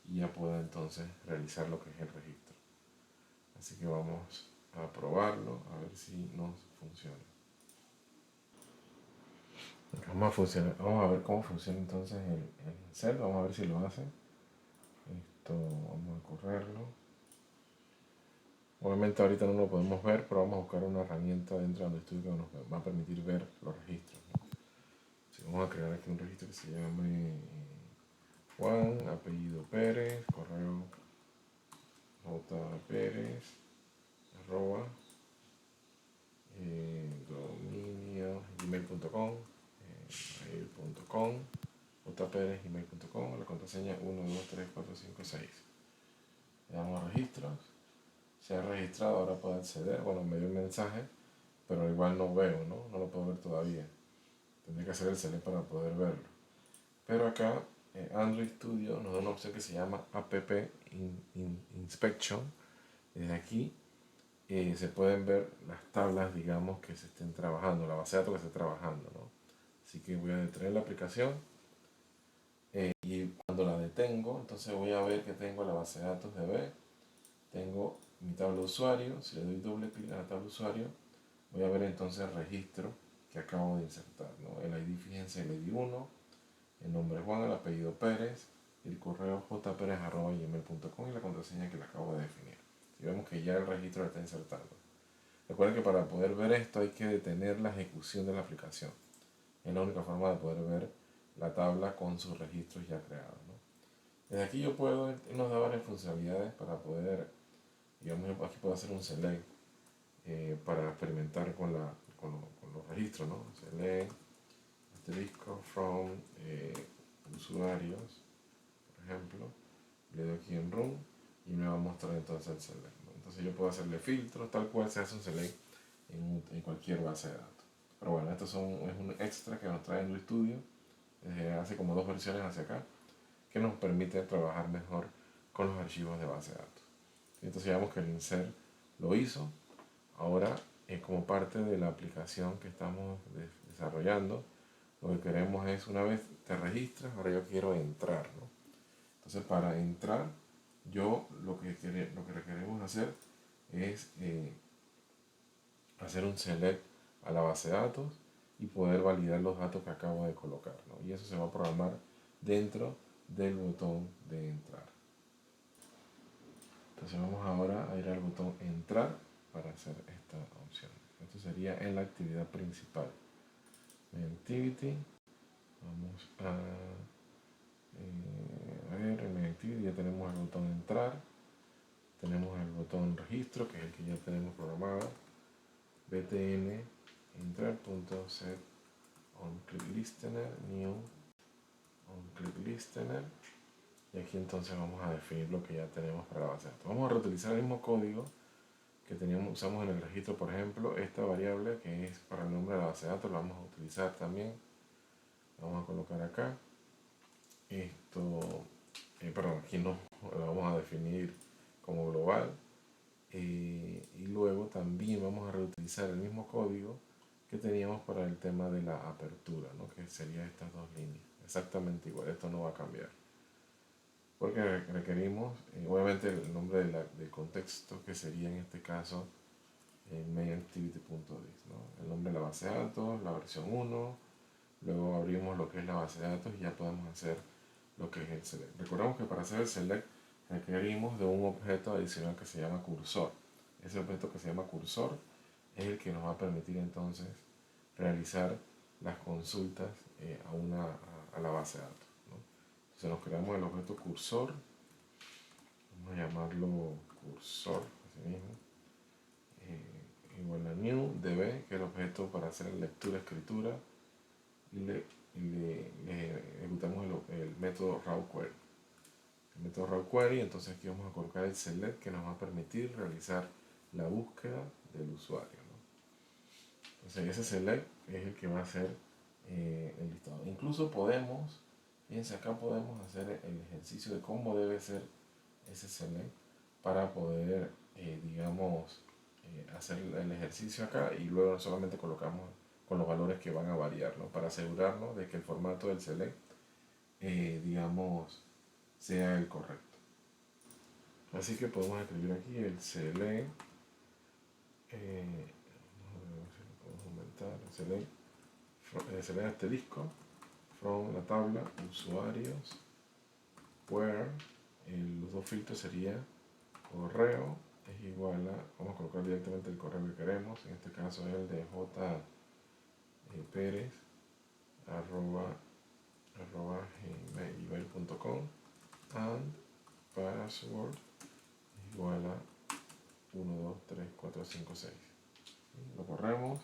y ya pueda entonces realizar lo que es el registro. Así que vamos a probarlo a ver si nos funciona. Vamos a ver cómo funciona entonces el insert. Vamos a ver si lo hace. Esto vamos a correrlo. Obviamente ahorita no lo podemos ver, pero vamos a buscar una herramienta dentro de estudio que nos va a permitir ver los registros, ¿no? Si vamos a crear aquí un registro que se llame Juan, apellido Pérez, correo jpérez, arroba, dominio, gmail.com, jpérez.gmail.com, la contraseña 1, 2, 3, 4, 5, 6. Le damos a registros. Se ha registrado, ahora puede acceder. Bueno, me dio un mensaje, pero igual no veo, ¿no? No lo puedo ver todavía. Tendré que hacer el select para poder verlo. Pero acá Android Studio nos da una opción que se llama App Inspection. Desde aquí se pueden ver las tablas, digamos, que se estén trabajando, la base de datos que se esté trabajando, ¿no? Así que voy a detener la aplicación y cuando la detengo, entonces voy a ver que tengo la base de datos de B, tengo mi tabla de usuario. Si le doy doble clic a la tabla de usuario, voy a ver entonces el registro que acabo de insertar, ¿no? El ID, fíjense, el ID 1, el nombre Juan, el apellido Pérez, el correo jperez@gmail.com y la contraseña que le acabo de definir. Si vemos que ya el registro está insertando. Recuerden que para poder ver esto hay que detener la ejecución de la aplicación. Es la única forma de poder ver la tabla con sus registros ya creados, ¿no? Desde aquí yo puedo, nos da varias funcionalidades para poder Digamos, aquí puedo hacer un select para experimentar con los registros, ¿no? Select, asterisco, from, usuarios, por ejemplo. Le doy aquí en Run y me va a mostrar entonces el select, ¿no? Entonces yo puedo hacerle filtros, tal cual se hace un select en cualquier base de datos. Pero bueno, esto es un extra que nos trae Android Studio desde hace como 2 versiones hacia acá, que nos permite trabajar mejor con los archivos de base de datos. Entonces ya vemos que el insert lo hizo. Ahora, como parte de la aplicación que estamos desarrollando, lo que queremos es, una vez te registras, ahora yo quiero entrar, ¿no? Entonces, para entrar, lo que queremos hacer es hacer un select a la base de datos y poder validar los datos que acabo de colocar, ¿no? Y eso se va a programar dentro del botón de entrar. Entonces vamos ahora a ir al botón entrar para hacer esta opción. Esto sería en la actividad principal. En activity, vamos a ver, en activity ya tenemos el botón entrar, tenemos el botón registro, que es el que ya tenemos programado, btn entrar.set on click listener, new on click listener, y aquí entonces vamos a definir lo que ya tenemos para la base de datos. Vamos a reutilizar el mismo código que usamos en el registro, por ejemplo. Esta variable que es para el nombre de la base de datos la vamos a utilizar también. Vamos a colocar acá esto, perdón, aquí no lo vamos a definir como global, y luego también vamos a reutilizar el mismo código que teníamos para el tema de la apertura, ¿no? Que sería estas dos líneas, exactamente igual. Esto no va a cambiar porque requerimos, obviamente, el nombre del contexto, que sería en este caso mainActivity.dis, ¿no? El nombre de la base de datos, la versión 1. Luego abrimos lo que es la base de datos y ya podemos hacer lo que es el select. Recordemos que para hacer el select requerimos de un objeto adicional que se llama cursor. Ese objeto que se llama cursor es el que nos va a permitir entonces realizar las consultas a la base de datos, ¿no? Entonces nos creamos el objeto cursor, vamos a llamarlo cursor, así mismo, igual a new db, que es el objeto para hacer lectura escritura, y le ejecutamos el método raw query. El método raw query, entonces aquí vamos a colocar el select, que nos va a permitir realizar la búsqueda del usuario, ¿no? Entonces ese select es el que va a hacer el listado. Incluso podemos, fíjense acá, podemos hacer el ejercicio de cómo debe ser ese select para poder, digamos, hacer el ejercicio acá, y luego solamente colocamos con los valores que van a variar, ¿no? Para asegurarnos de que el formato del select, digamos, sea el correcto. Así que podemos escribir aquí el select, vamos a ver si lo podemos aumentar, el select asterisco from la tabla usuarios where los dos filtros serían correo es igual a, vamos a colocar directamente el correo que queremos, en este caso es el de j pérez arroba gmail.com, and password es igual a 1, 2, 3, 4, 5, 6. Lo corremos,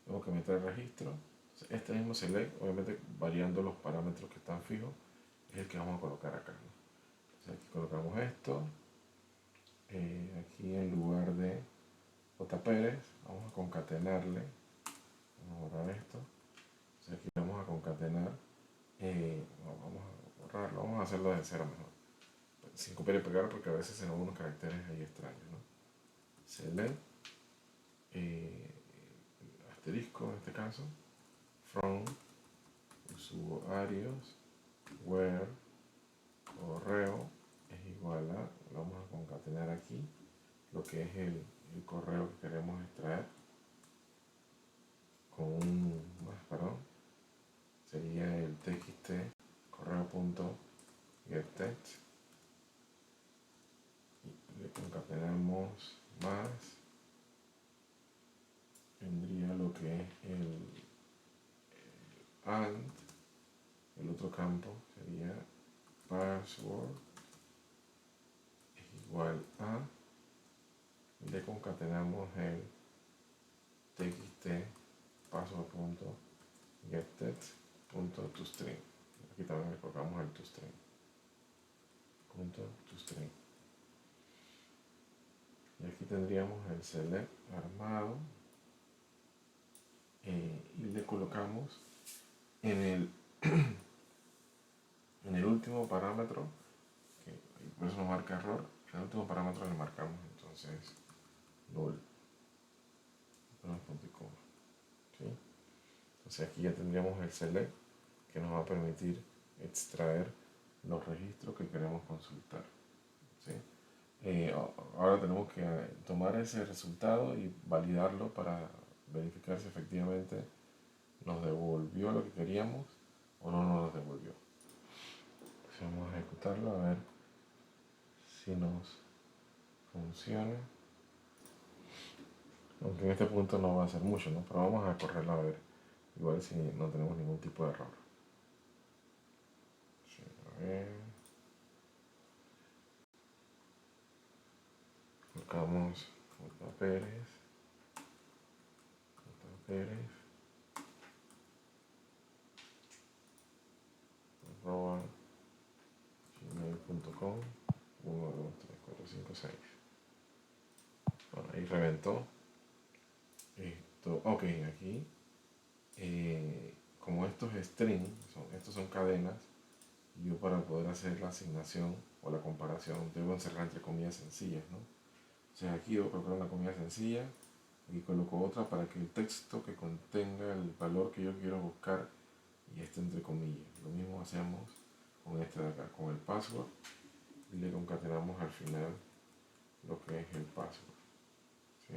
tengo que meter el registro. Este mismo select, obviamente variando los parámetros que están fijos, es el que vamos a colocar acá, ¿no? Entonces aquí colocamos esto, aquí en lugar de J. Pérez vamos a concatenarle, vamos a borrar esto. Entonces aquí vamos a concatenar, vamos a borrarlo, vamos a hacerlo de cero mejor, sin copiar y pegar, porque a veces se dan unos caracteres ahí extraños, ¿no? Select, asterisco en este caso, from usuarios where correo es igual a, vamos a concatenar aquí lo que es el correo que queremos extraer con un más, perdón, sería el txt correo.getText, y le concatenamos más, vendría lo que es el and, el otro campo sería password es igual a le concatenamos el txt password.getText.toString. Aquí también le colocamos el toString. .toString. Y aquí tendríamos el select armado y le colocamos en el, en el último parámetro, que por eso nos marca error, en el último parámetro le marcamos entonces null. ¿Sí? Entonces aquí ya tendríamos el select que nos va a permitir extraer los registros que queremos consultar. ¿Sí? Ahora tenemos que tomar ese resultado y validarlo para verificar si efectivamente nos devolvió lo que queríamos o no nos lo devolvió. Entonces vamos a ejecutarlo a ver si nos funciona. Aunque en este punto no va a ser mucho, ¿no? Pero vamos a correrlo a ver. Igual si no tenemos ningún tipo de error. Sí, a ver. Colocamos J. Pérez. Arroba gmail.com 1, 2, 3, 4, 5, 6. Bueno, ahí reventó. Esto, ok, aquí, como estos strings, estos son cadenas, yo para poder hacer la asignación o la comparación debo encerrar entre comillas sencillas, ¿no? O sea, aquí debo colocar una comilla sencilla, aquí coloco otra para que el texto que contenga el valor que yo quiero buscar y esté entre comillas. Lo mismo hacemos con este de acá, con el password, y le concatenamos al final lo que es el password, ¿sí?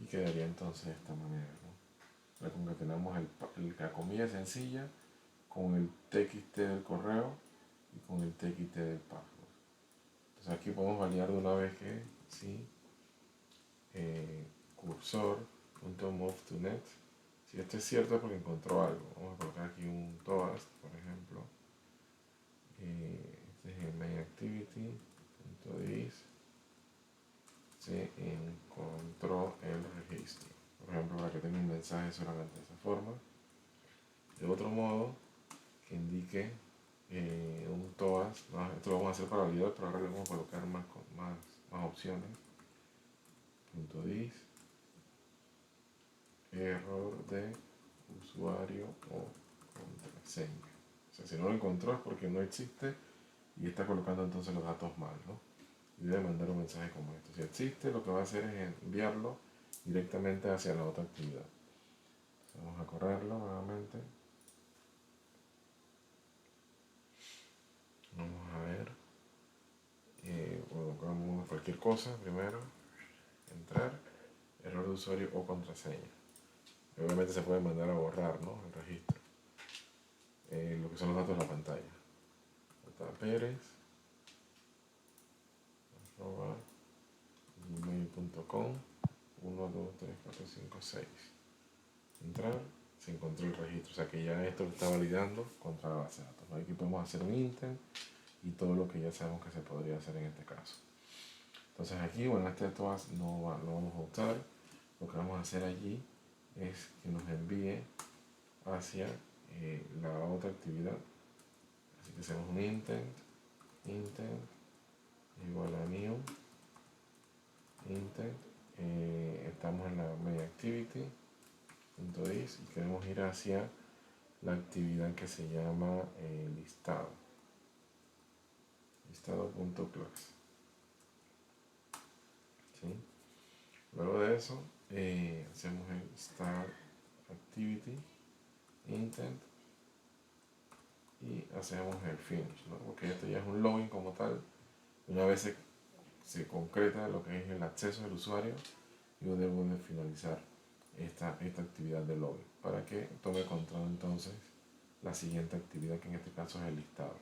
Y quedaría entonces de esta manera, ¿no? Le concatenamos la comilla sencilla con el txt del correo y con el txt del password. Entonces aquí podemos validar de una vez que sí, cursor.move2net. Si esto es cierto es porque encontró algo. Vamos a colocar aquí un toast, por ejemplo. Este es el mainActivity.dis. Se encontró el registro. Por ejemplo, para que tenga un mensaje solamente de esa forma. De otro modo, que indique un toast. No, esto lo vamos a hacer para validar, pero ahora le vamos a colocar más opciones. .dis, error de usuario o contraseña. O sea, si no lo encontró es porque no existe y está colocando entonces los datos mal, ¿no? Y debe mandar un mensaje como esto. Si existe, lo que va a hacer es enviarlo directamente hacia la otra actividad. Entonces, vamos a correrlo nuevamente. Vamos a ver. Colocamos cualquier cosa primero. Entrar. Error de usuario o contraseña. Obviamente se puede mandar a borrar, ¿no? El registro. Lo que son los datos de la pantalla. Pérez arroba gmail.com 1, 2, 3, 4, 5, 6. Entrar, se encontró el registro, o sea que ya esto lo está validando contra la base de datos, ¿no? Aquí podemos hacer un intent y todo lo que ya sabemos que se podría hacer en este caso. Entonces aquí, bueno, este todas no vamos a usar. Lo que vamos a hacer allí es que nos envíe hacia la otra actividad. Así que hacemos un intent igual a new intent. Estamos en la main activity.dis y queremos ir hacia la actividad que se llama listado.class. ¿Sí? Luego de eso hacemos el start activity intent y hacemos el finish, ¿no? Porque esto ya es un login como tal. Una vez se concreta lo que es el acceso del usuario, yo debo de finalizar esta actividad de login para que tome control entonces la siguiente actividad, que en este caso es el listado.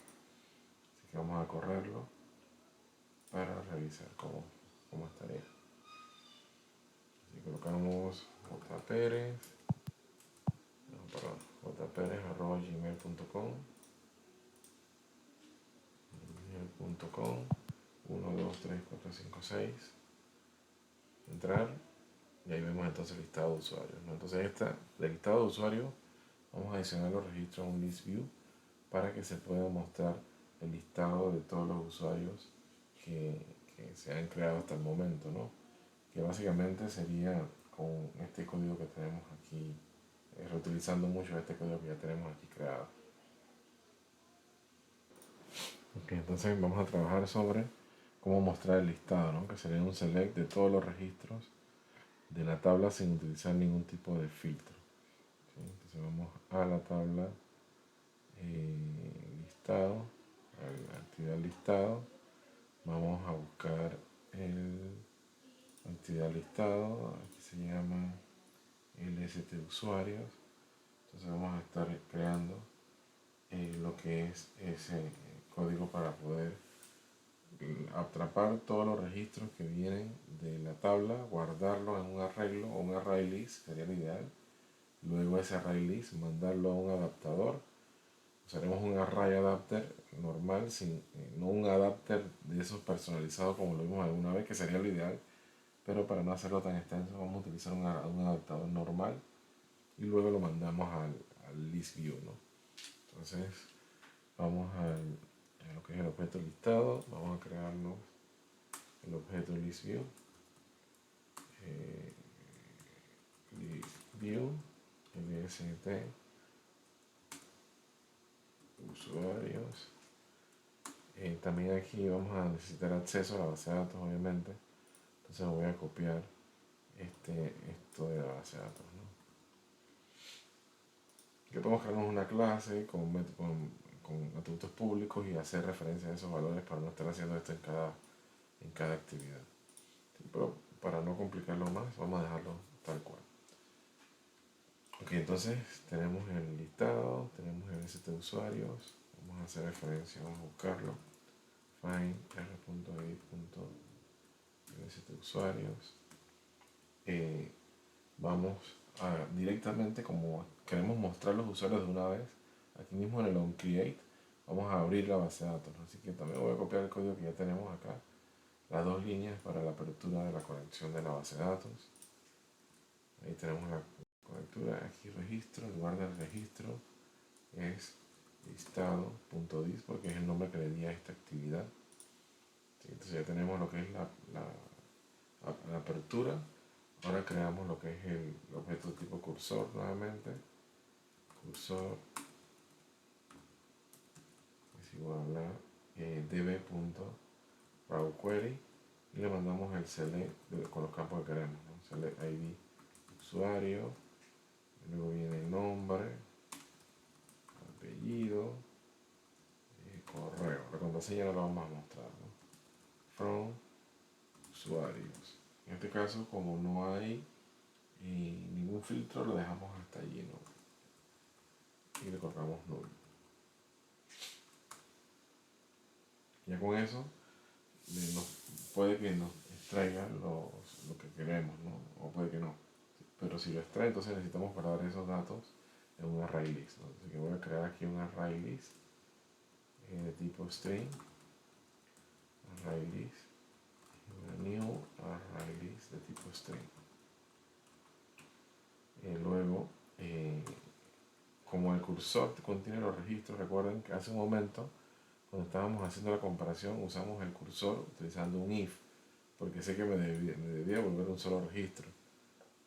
Así que vamos a correrlo para revisar cómo estaría. Así colocamos jperez@gmail.com 1, 2, 3, 4, 5, 6. Entrar. Y ahí vemos entonces el listado de usuarios, ¿no? Entonces del listado de usuarios vamos a adicionar los registros a un list view para que se pueda mostrar el listado de todos los usuarios que se han creado hasta el momento, ¿no? Que básicamente sería con este código que tenemos aquí, reutilizando mucho este código que ya tenemos aquí creado. Ok, entonces vamos a trabajar sobre cómo mostrar el listado, ¿no? Que sería un select de todos los registros de la tabla sin utilizar ningún tipo de filtro. ¿Sí? Entonces vamos a la tabla listado, a la actividad listado, vamos a buscar la actividad listado, aquí se llama lst usuarios, entonces vamos a estar creando lo que es ese código para poder atrapar todos los registros que vienen de la tabla, guardarlos en un arreglo o un array list, sería lo ideal. Luego ese array list mandarlo a un adaptador. Usaremos un array adapter normal, no un adapter de esos personalizados como lo vimos alguna vez, que sería lo ideal, pero para no hacerlo tan extenso vamos a utilizar un adaptador normal y luego lo mandamos al list view, ¿no? Entonces vamos a lo que es el objeto listado, vamos a crearnos el objeto list view, lst usuarios. También aquí vamos a necesitar acceso a la base de datos, obviamente, entonces voy a copiar esto de la base de datos, ¿no? Que podemos crearnos una clase con atributos públicos y hacer referencia a esos valores para no estar haciendo esto en cada actividad. ¿Sí? Pero para no complicarlo más, vamos a dejarlo tal cual. Ok, entonces tenemos el listado, tenemos el list de usuarios, vamos a hacer referencia, vamos a buscarlo, find r.edit.list de usuarios. Vamos a directamente, como queremos mostrar los usuarios de una vez, aquí mismo en el onCreate, vamos a abrir la base de datos. Así que también voy a copiar el código que ya tenemos acá, las dos líneas para la apertura de la conexión de la base de datos. Ahí tenemos la cobertura, aquí registro, en lugar del registro es listado.dis porque es el nombre que le di a esta actividad. ¿Sí? Entonces ya tenemos lo que es la apertura. Ahora creamos lo que es el objeto tipo cursor nuevamente. Cursor es igual a db.rawquery y le mandamos el select con los campos que queremos, ¿no? Select ID usuario, luego viene el nombre, apellido, correo. La contraseña no la vamos a mostrar, ¿no? From usuarios. En este caso, como no hay ningún filtro, lo dejamos hasta allí, ¿no? Y le colocamos null. Ya con eso, puede que nos extraiga lo que queremos, ¿no? O puede que no. Pero si lo extrae, entonces necesitamos guardar esos datos en un array list, ¿no? Así que voy a crear aquí un array list de tipo string, array list, new array list de tipo string. Luego, como el cursor contiene los registros, recuerden que hace un momento, cuando estábamos haciendo la comparación, usamos el cursor utilizando un if, porque sé que me debía devolver un solo registro.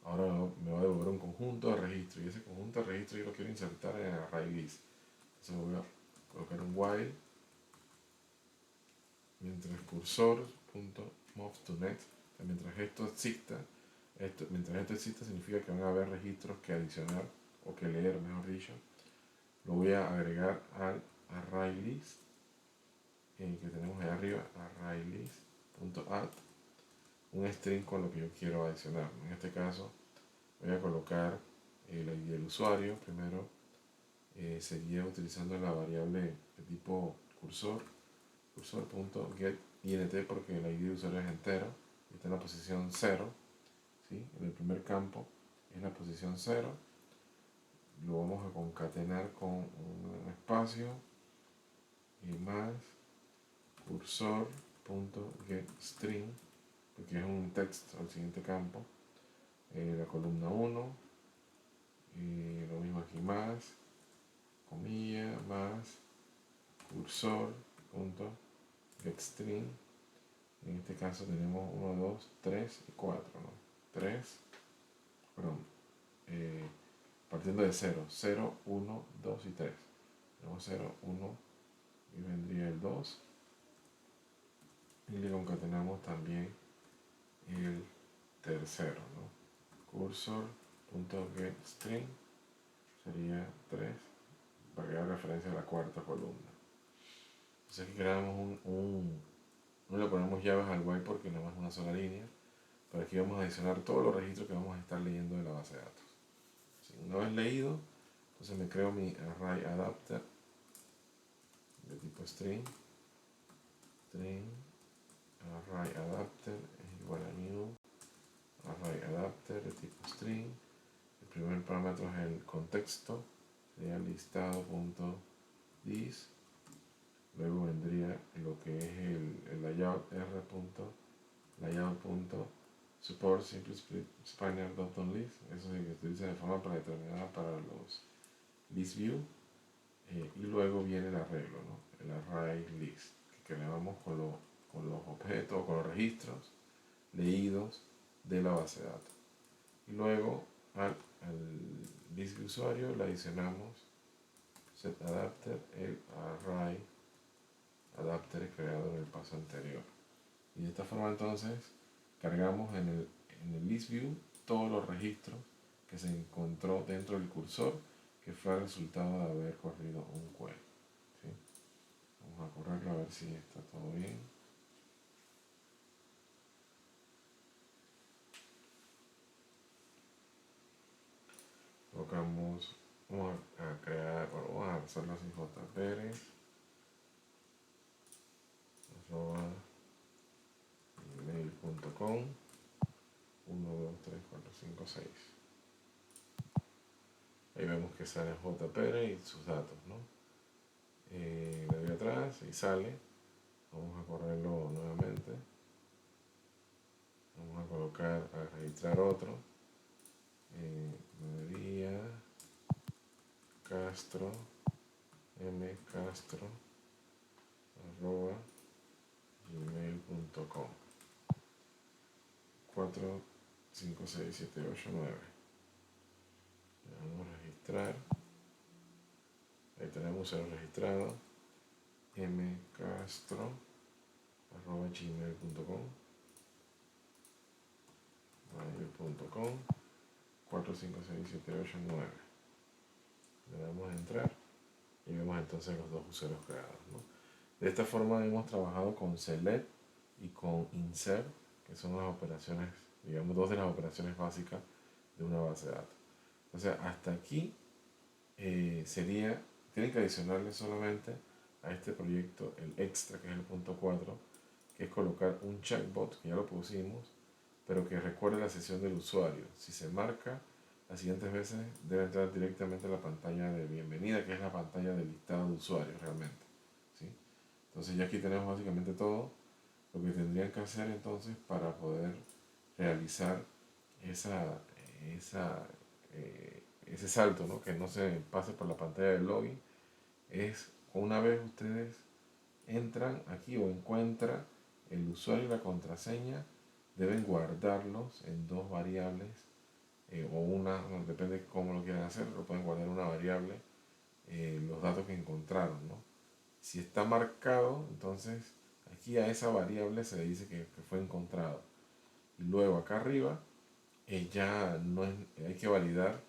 Ahora me va a devolver un conjunto de registros, y ese conjunto de registros yo lo quiero insertar en el array list. Entonces voy a colocar un while mientras cursor.moveToNet, mientras esto exista. Mientras esto exista significa que van a haber registros que adicionar o que leer, mejor dicho. Lo voy a agregar al array list que tenemos ahí arriba, arraylist.add, un string con lo que yo quiero adicionar. En este caso voy a colocar el ID del usuario. Primero seguía utilizando la variable de tipo cursor.getInt, porque el ID del usuario es entero y está en la posición 0, ¿sí? En el primer campo es la posición 0. Lo vamos a concatenar con un espacio y más cursor .getString, porque es un texto al siguiente campo, la columna 1, lo mismo aquí, más, comilla, más, cursor, punto, getString. En este caso tenemos 1, 2, 3 y 4, ¿no? 3, perdón, partiendo de 0, 0, 1, 2 y 3. Tenemos 0, 1 y vendría el 2. Y le concatenamos también el tercero, ¿no? Cursor.getString sería 3, para que haga referencia a la cuarta columna. Entonces aquí creamos no le ponemos llaves al while porque nada más una sola línea, pero aquí vamos a adicionar todos los registros que vamos a estar leyendo de la base de datos. Una vez leído, entonces me creo mi array adapter de tipo string, array adapter es igual a new array adapter de tipo string. El primer parámetro es el contexto, sería listado.this. Luego vendría lo que es el layout r.layout.support simply split spanner.list. Eso se utiliza de forma predeterminada para los list view. Y luego viene el arreglo, ¿no? El array list, que creamos con los objetos, con los registros leídos de la base de datos. Y luego al list de usuario le adicionamos setAdapter, el array adapter creado en el paso anterior. Y de esta forma entonces cargamos en el list view todos los registros que se encontró dentro del cursor, que fue el resultado de haber corrido un query. ¿Sí? Vamos a correrlo a ver si está todo bien. Colocamos, vamos a crear, vamos a hacerlo así, jpérez @gmail.com 1, 2, 3, 4, 5, 6. Ahí vemos que sale jpérez y sus datos, ¿no? Le doy atrás y sale. Vamos a correrlo nuevamente. Vamos a colocar, a registrar otro. María Castro, mcastro, arroba gmail.com 4, 5, 6, 7, 8, 9. Le vamos a registrar. Ahí tenemos el registrado. mcastro, arroba gmail.com 4, 5, 6, 7, 8, 9. Le damos a entrar y vemos entonces los dos usuarios creados, ¿no? De esta forma hemos trabajado con select y con insert, que son las operaciones, digamos, dos de las operaciones básicas de una base de datos. Entonces hasta aquí tienen que adicionarle solamente a este proyecto el extra, que es el punto 4, que es colocar un chatbot, que ya lo pusimos, pero que recuerde la sesión del usuario. Si se marca, las siguientes veces debe entrar directamente a la pantalla de bienvenida, que es la pantalla del listado de usuarios realmente, ¿sí? Entonces ya aquí tenemos básicamente todo lo que tendrían que hacer entonces para poder realizar ese salto, ¿no? Que no se pase por la pantalla de login. Es una vez ustedes entran aquí o encuentran el usuario y la contraseña, deben guardarlos en dos variables o una, depende de cómo lo quieran hacer, lo pueden guardar en una variable, los datos que encontraron, ¿no? Si está marcado, entonces aquí a esa variable se le dice que fue encontrado. Y luego acá arriba ya no es, hay que validar,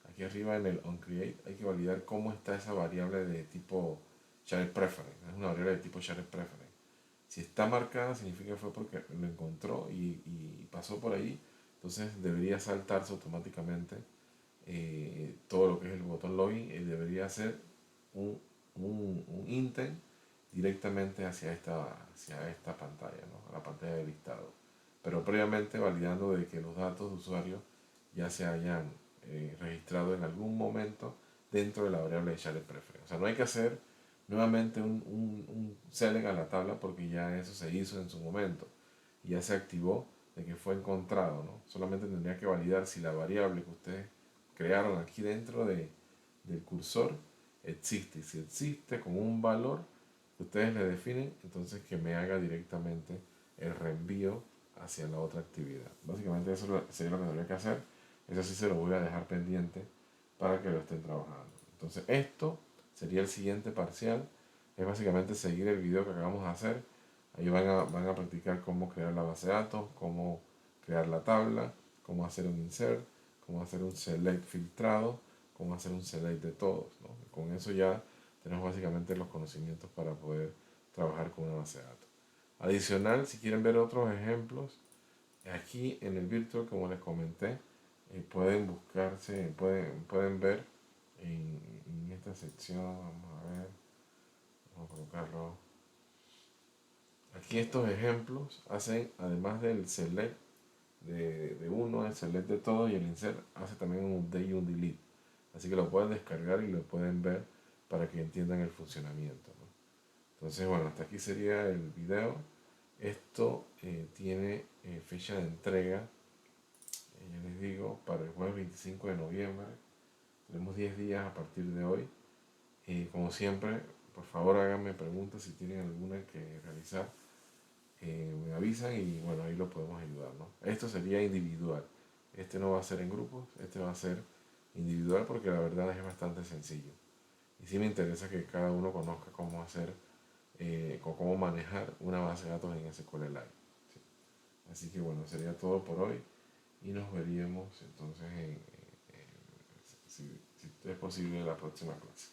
aquí arriba en el onCreate hay que validar cómo está esa variable de tipo shared preference. Es una variable de tipo shared preference. Si está marcada significa que fue porque lo encontró y pasó por ahí, entonces debería saltarse automáticamente todo lo que es el botón login y debería hacer un intent directamente hacia esta pantalla, ¿no? A la pantalla de listado. Pero previamente validando de que los datos de usuario ya se hayan registrado en algún momento dentro de la variable de shared preference. O sea, no hay que hacer nuevamente un select a la tabla porque ya eso se hizo en su momento y ya se activó de que fue encontrado, ¿no? Solamente tendría que validar si la variable que ustedes crearon aquí dentro del cursor existe. Y si existe con un valor que ustedes le definen, entonces que me haga directamente el reenvío hacia la otra actividad. Básicamente eso sería lo que tendría que hacer. Eso sí se lo voy a dejar pendiente para que lo estén trabajando. Entonces esto sería el siguiente parcial. Es básicamente seguir el video que acabamos de hacer. Ahí van a practicar cómo crear la base de datos, cómo crear la tabla, cómo hacer un insert, cómo hacer un select filtrado, cómo hacer un select de todos, ¿no? Con eso ya tenemos básicamente los conocimientos para poder trabajar con una base de datos. Adicional, si quieren ver otros ejemplos, aquí en el virtual, como les comenté, pueden buscarse, pueden ver en esta sección, vamos a ver, vamos a colocarlo. Aquí estos ejemplos hacen, además del select de uno, el select de todo y el insert, hace también un update y un delete. Así que lo pueden descargar y lo pueden ver para que entiendan el funcionamiento, ¿no? Entonces, bueno, hasta aquí sería el video. Esto tiene fecha de entrega, ya les digo, para el jueves 25 de noviembre. Tenemos 10 días a partir de hoy. Como siempre, por favor háganme preguntas si tienen alguna que realizar. Me avisan y bueno, ahí lo podemos ayudar, ¿no? Esto sería individual. Este no va a ser en grupos, este va a ser individual porque la verdad es bastante sencillo. Y sí me interesa que cada uno conozca cómo hacer o cómo manejar una base de datos en SQLite. ¿Sí? Así que bueno, sería todo por hoy y nos veríamos entonces si es posible, la próxima clase.